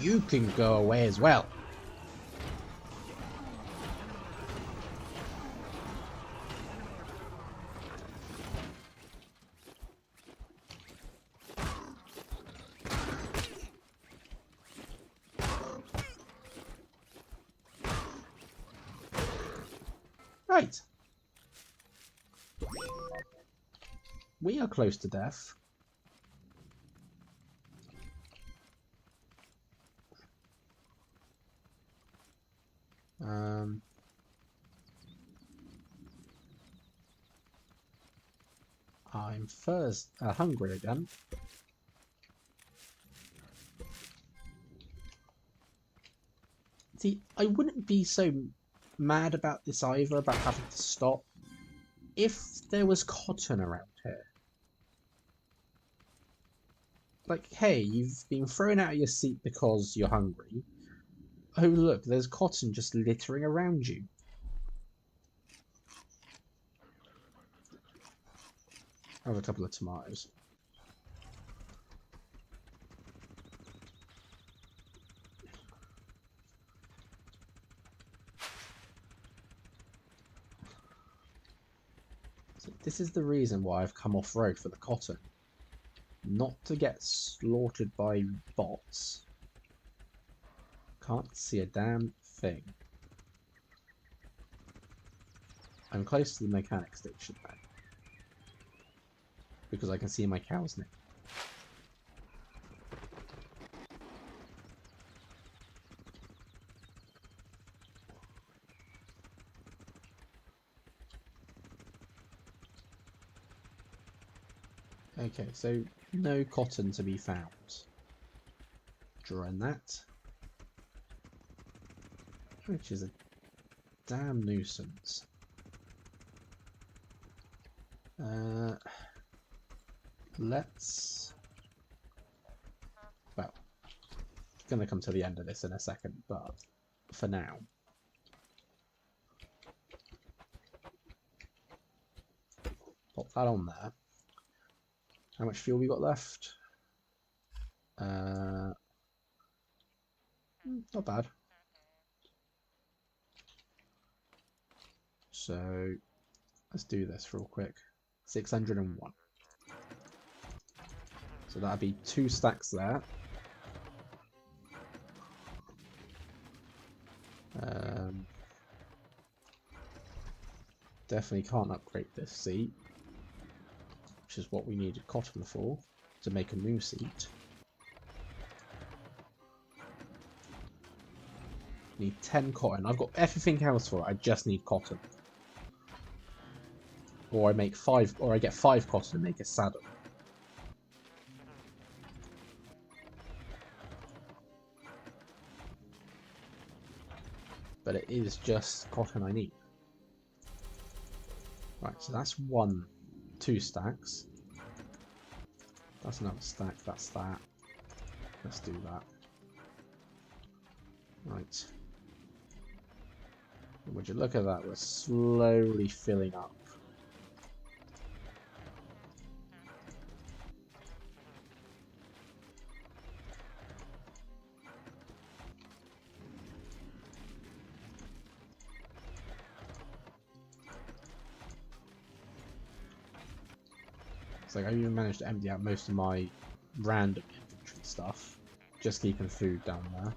You can go away as well. Right. We are close to death. I'm first hungry again. See, I wouldn't be so mad about this either, about having to stop, if there was cotton around here. Like, hey, you've been thrown out of your seat because you're hungry. Oh, look, there's cotton just littering around you. I have a couple of tomatoes. So this is the reason why I've come off-road for the cotton. Not to get slaughtered by bots. Can't see a damn thing. I'm close to the mechanic station now, because I can see my cows now. Okay, so no cotton to be found. Drawing that. Which is a damn nuisance. Let's... Well, going to come to the end of this in a second, but for now. Pop that on there. How much fuel we got left? Not bad. So let's do this real quick. 601. So that'd be 2 stacks there. Definitely can't upgrade this seat, which is what we needed cotton for, to make a new seat. Need 10 cotton. I've got everything else for it. I just need cotton. Or I make 5, or I get 5 cotton and make a saddle. But it is just cotton I need. Right, so that's 2 stacks. That's another stack, that's that. Let's do that. Right. Would you look at that, we're slowly filling up. like I even managed to empty out most of my random inventory stuff, just keeping food down there.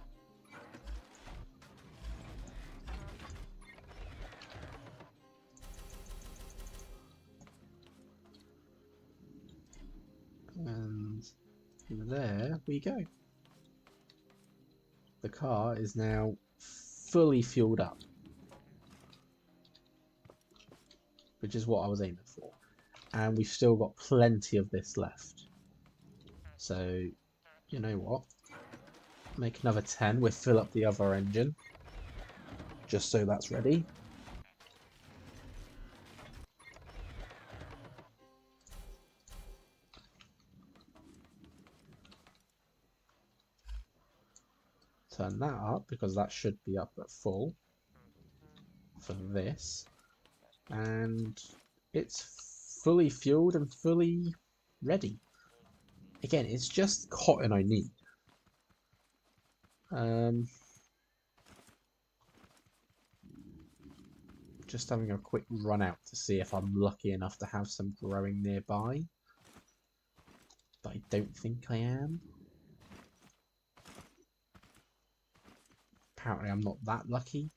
And there we go. The car is now fully fueled up, which is what I was aiming for. And we've still got plenty of this left. So, you know what? Make another 10. We'll fill up the other engine, just so that's ready. Turn that up, because that should be up at full for this. And it's fully fueled and fully ready. Again, it's just cotton I need. Just having a quick run out to see if I'm lucky enough to have some growing nearby. But I don't think I am. Apparently I'm not that lucky.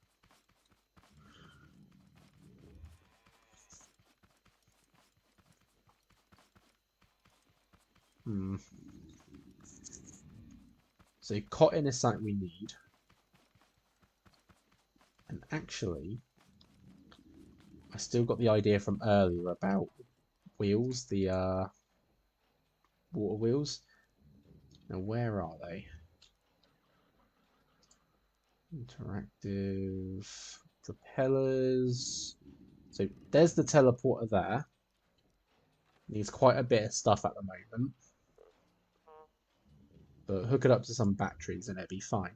So cotton is something we need. And actually, I still got the idea from earlier about wheels, the water wheels. Now where are they? Interactive propellers. So there's the teleporter there. Needs quite a bit of stuff at the moment. But hook it up to some batteries and it'll be fine.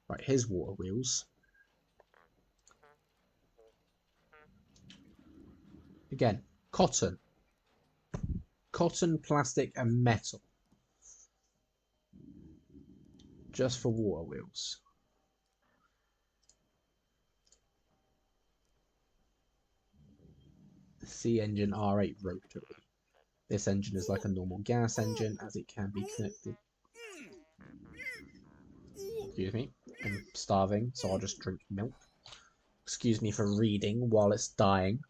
Right, here's water wheels. Again, cotton. Cotton, plastic and metal. Just for water wheels. C-engine R8 rotary. This engine is like a normal gas engine as it can be connected. Excuse me, I'm starving, so I'll just drink milk. Excuse me for reading while it's dying.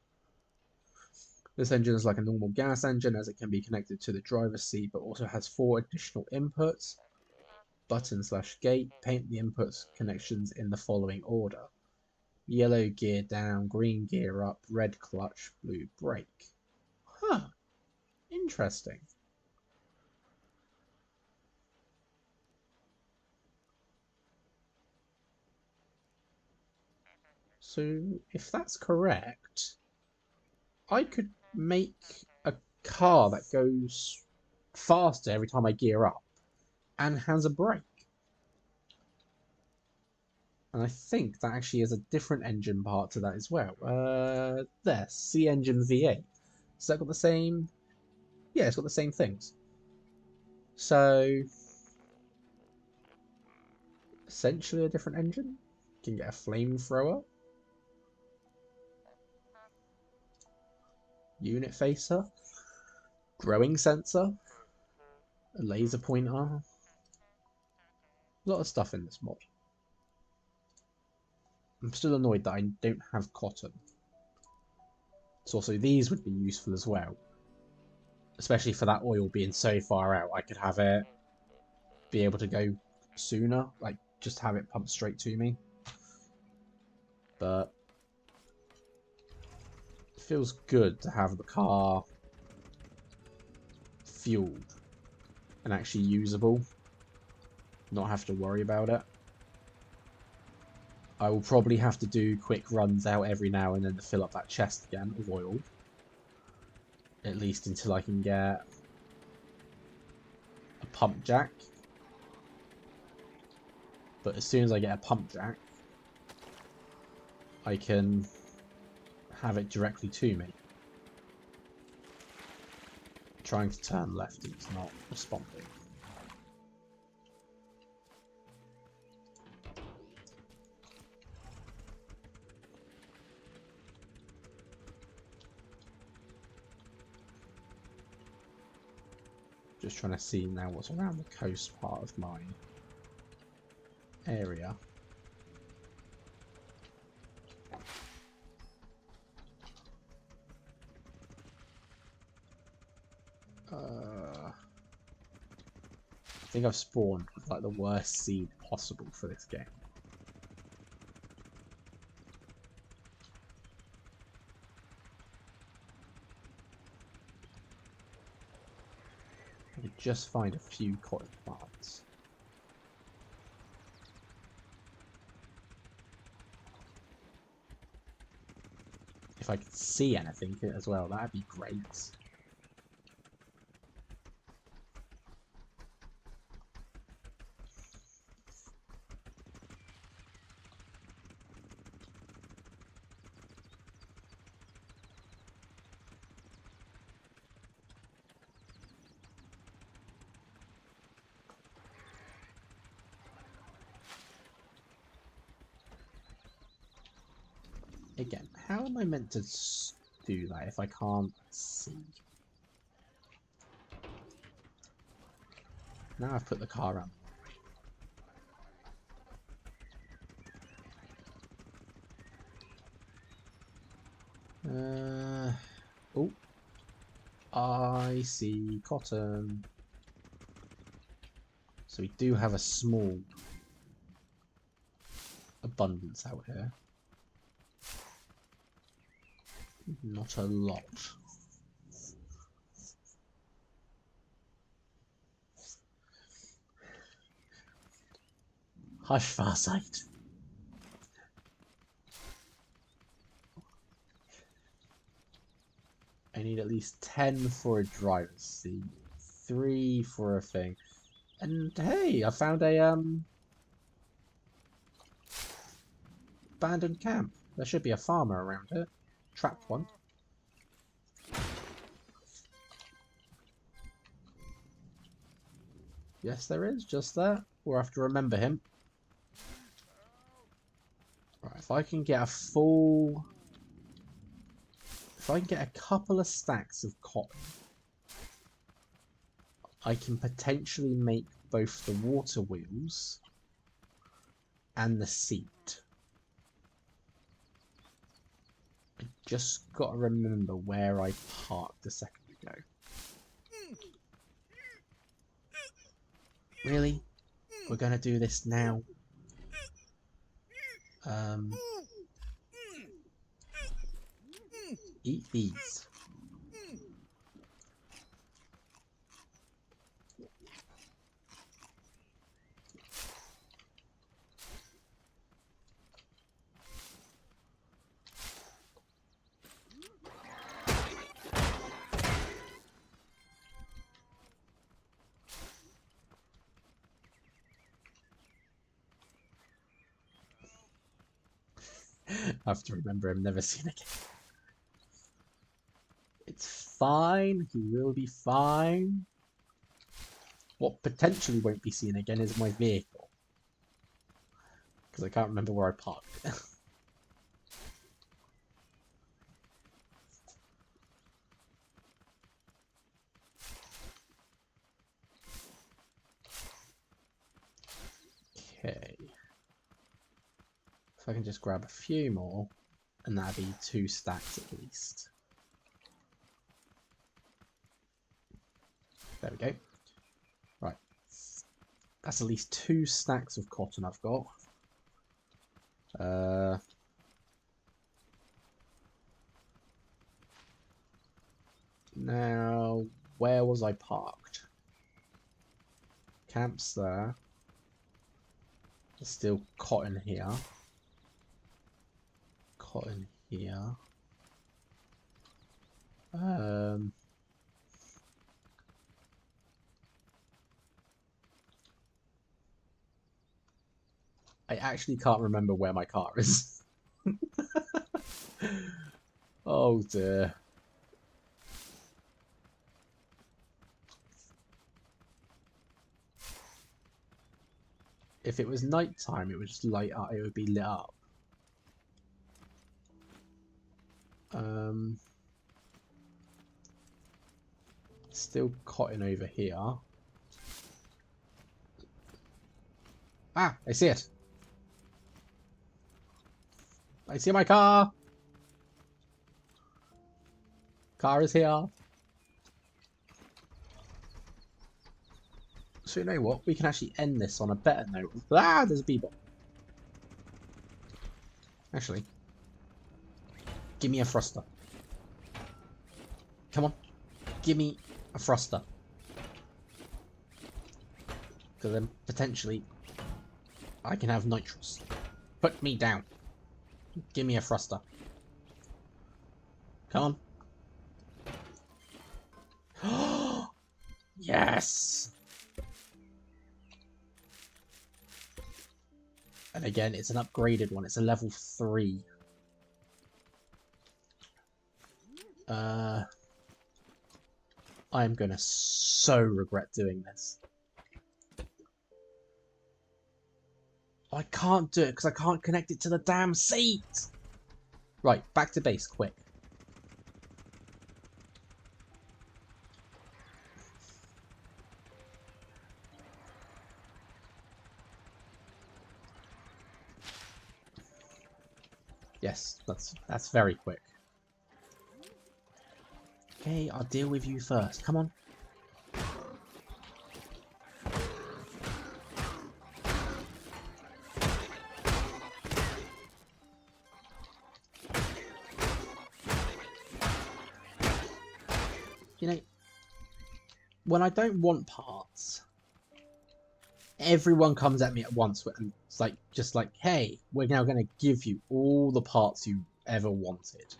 This engine is like a normal gas engine as it can be connected to the driver's seat, but also has 4 additional inputs. Button/gate, paint the inputs connections in the following order. Yellow gear down, green gear up, red clutch, blue brake. Huh, interesting. So if that's correct, I could make a car that goes faster every time I gear up and has a brake. And I think that actually has a different engine part to that as well. There, C-engine V8. Has that got the same? Yeah, it's got the same things. So, essentially a different engine. You can get a flamethrower. Unit facer. Growing sensor. A laser pointer. A lot of stuff in this mod. I'm still annoyed that I don't have cotton. So also these would be useful as well. Especially for that oil being so far out. I could have it be able to go sooner. Like, just have it pumped straight to me. But it feels good to have the car fueled and actually usable. Not have to worry about it. I will probably have to do quick runs out every now and then to fill up that chest again of oil. At least until I can get a pump jack. But as soon as I get a pump jack, I can have it directly to me. Trying to turn left and it's not responding. Just trying to see now what's around the coast part of my area. I think I've spawned with like the worst seed possible for this game. I could just find a few cotton plants. If I could see anything as well, that'd be great. Again, how am I meant to do that if I can't see? Now I've put the car around. Oh, I see cotton. So we do have a small abundance out here. Not a lot. Hush, Farsight. I need at least 10 for a driver's seat, 3 for a thing. And hey, I found a abandoned camp. There should be a farmer around here. Trapped one. Yes, there is, just there. We'll have to remember him. Right, if I can get a full... If I can get a couple of stacks of cotton, I can potentially make both the water wheels and the seat. I just got to remember where I parked a second ago. Really? We're going to do this now? Eat these. I have to remember him, never seen again. It's fine, he will be fine. What potentially won't be seen again is my vehicle. Because I can't remember where I parked it. Okay. If I can just grab a few more, and that'd be 2 stacks at least. There we go. Right. That's at least 2 stacks of cotton I've got. Now, where was I parked? Camp's there. There's still cotton here. Cotton here. I actually can't remember where my car is. Oh dear. If it was night time, it would just light up. It would be lit up. Still cotton over here. Ah, I see it. I see my car. Car is here. So you know what? We can actually end this on a better note. Ah, there's a bee-bot. Actually, give me a thruster. Come on, give me a thruster. Because then potentially I can have nitrous. Put me down. Give me a thruster. Come on. Yes! And again, it's an upgraded one. It's a level 3. I am gonna so regret doing this. I can't do it because I can't connect it to the damn seat! Right, back to base, quick. Yes, that's very quick. Okay, I'll deal with you first. Come on. You know, when I don't want parts, everyone comes at me at once and it's like, just like, hey, we're now going to give you all the parts you ever wanted.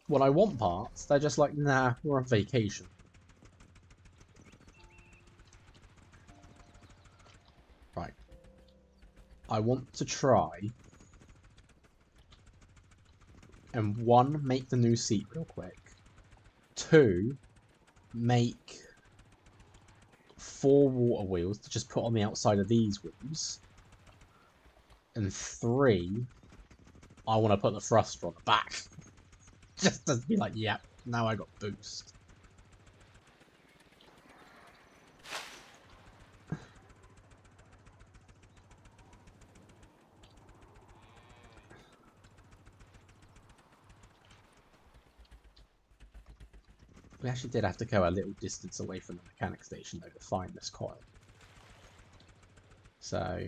When I want parts, they're just like, nah, we're on vacation. Right. I want to try and 1, make the new seat real quick. 2, make 4 water wheels to just put on the outside of these wheels. And 3, I want to put the thruster on the back. Just to be like, yep, now I got boost. We actually did have to go a little distance away from the mechanic station though to find this coil. So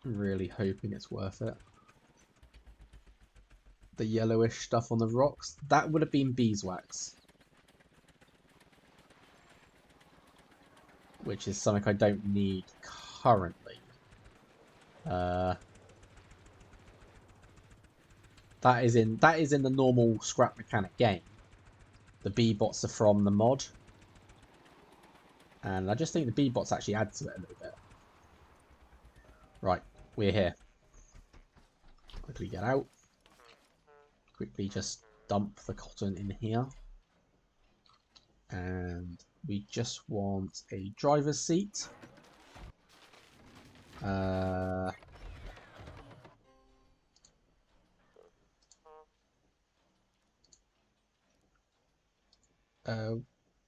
really hoping it's worth it. The yellowish stuff on the rocks, that would have been beeswax. Which is something I don't need currently. That is in the normal scrap mechanic game. The bee-bots are from the mod. And I just think the bee-bots actually add to it a little bit. Right, we're here. Quickly get out. Quickly just dump the cotton in here. And we just want a driver's seat.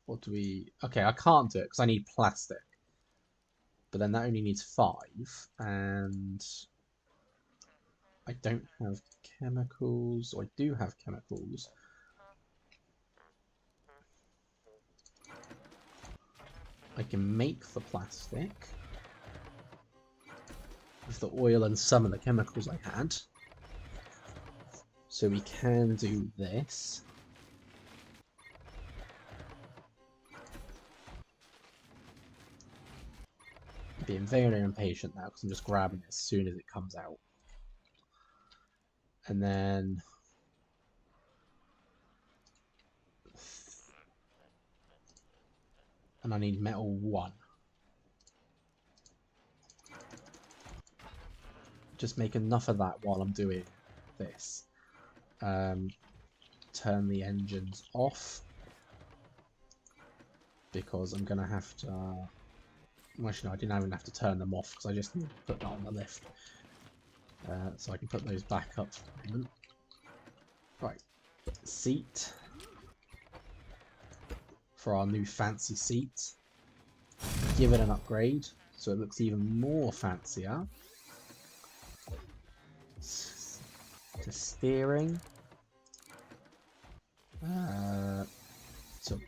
What do we... Okay, I can't do it because I need plastic. But then that only needs 5. And I don't have chemicals. I do have chemicals. I can make the plastic with the oil and some of the chemicals I had. So we can do this. I'm being very impatient now because I'm just grabbing it as soon as it comes out. And then I need metal 1. Just make enough of that while I'm doing this. Turn the engines off because I'm gonna have to. Actually, no, I didn't even have to turn them off because I just need to put that on the lift. So I can put those back up for a moment. Right, seat for our new fancy seat. Give it an upgrade so it looks even more fancier. To steering. To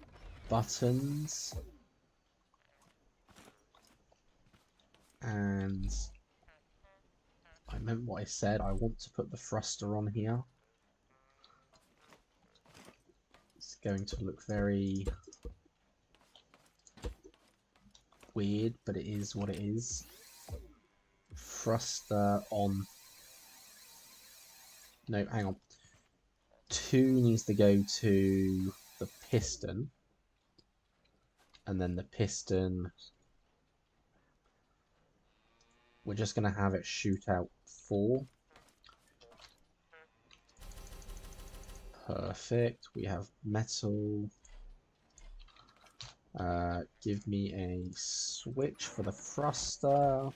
buttons. And I meant what I said. I want to put the thruster on here. It's going to look very weird, but it is what it is. Thruster on. No, hang on. 2 needs to go to the piston. And then the piston, we're just going to have it shoot out 4. Perfect. We have metal. Give me a switch for the thruster.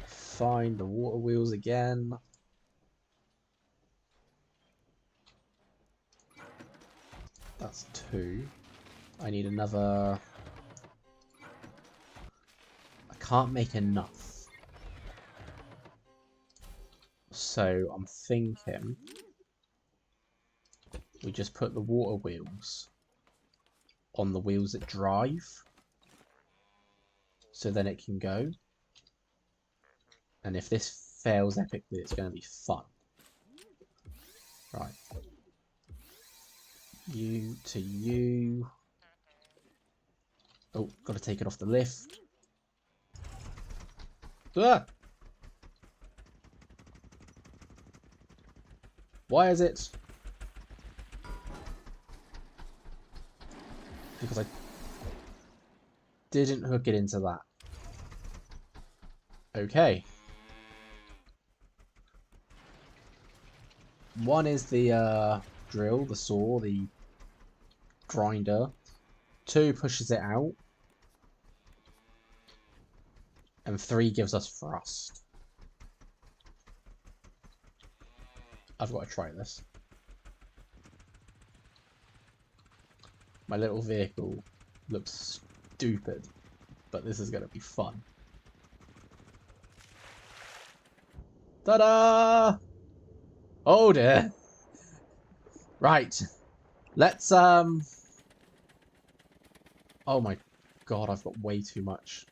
Find the water wheels again. That's 2. I need another. I can't make enough. So I'm thinking we just put the water wheels on the wheels that drive. So then it can go. And if this fails epically, it's going to be fun. Right. You to you. Oh, got to take it off the lift. Ah! Why is it? Because I didn't hook it into that. Okay. 1 is the drill, the saw, the grinder. 2 pushes it out. And 3 gives us thrust. I've got to try this. My little vehicle looks stupid, but this is going to be fun. Ta-da! Oh dear. Right. Let's oh my god, I've got way too much.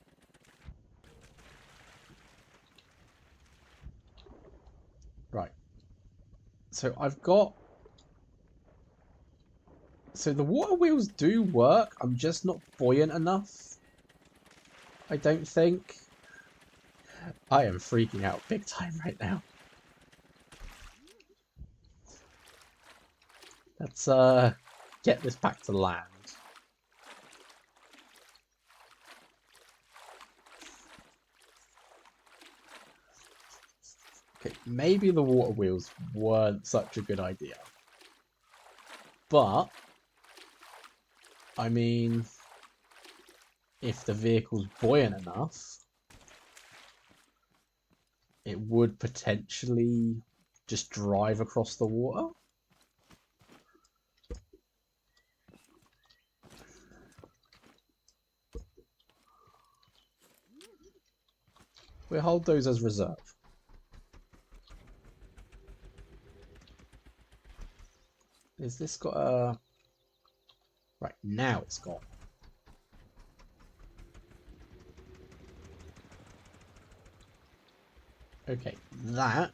Right. So I've got. So the water wheels do work. I'm just not buoyant enough. I don't think. I am freaking out big time right now. Let's get this back to land. Okay, maybe the water wheels weren't such a good idea. But I mean, if the vehicle's buoyant enough, it would potentially just drive across the water. We'll hold those as reserve. Is this got a... Right, now it's got. Okay, that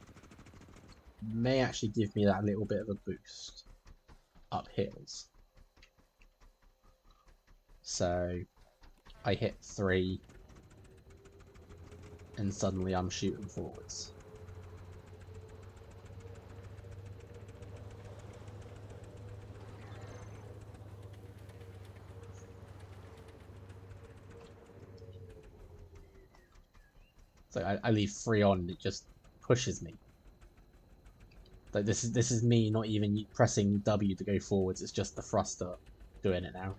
may actually give me that little bit of a boost up hills. So I hit 3 and suddenly I'm shooting forwards. So I leave 3 on and it just pushes me. Like this is me not even pressing W to go forwards, it's just the thruster doing it now.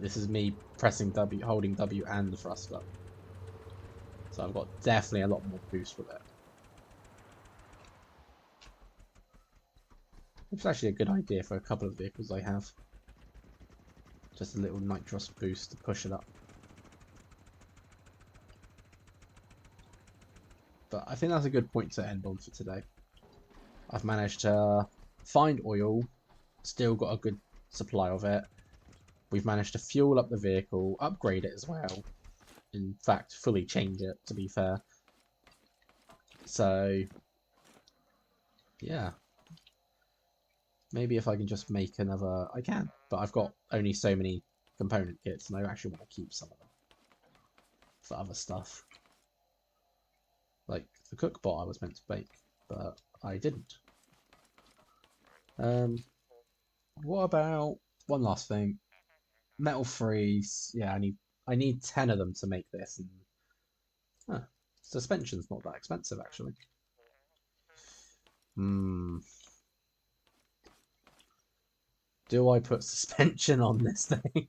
this is me pressing W, holding W and the thruster. So I've got definitely a lot more boost with it. It's actually a good idea for a couple of vehicles I have. Just a little nitrous boost to push it up. But I think that's a good point to end on for today. I've managed to find oil, still got a good supply of it. We've managed to fuel up the vehicle, upgrade it as well. In fact, fully change it, to be fair. So, yeah. Maybe if I can just make another... I can, but I've got only so many component kits, and I actually want to keep some of them for other stuff. Like the cook bot I was meant to bake, but I didn't. What about one last thing? Metal freeze. Yeah, I need 10 of them to make this, and suspension's not that expensive actually. Do I put suspension on this thing?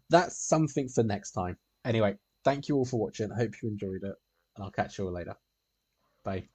That's something for next time. Anyway, thank you all for watching. I hope you enjoyed it, and I'll catch you all later. Bye.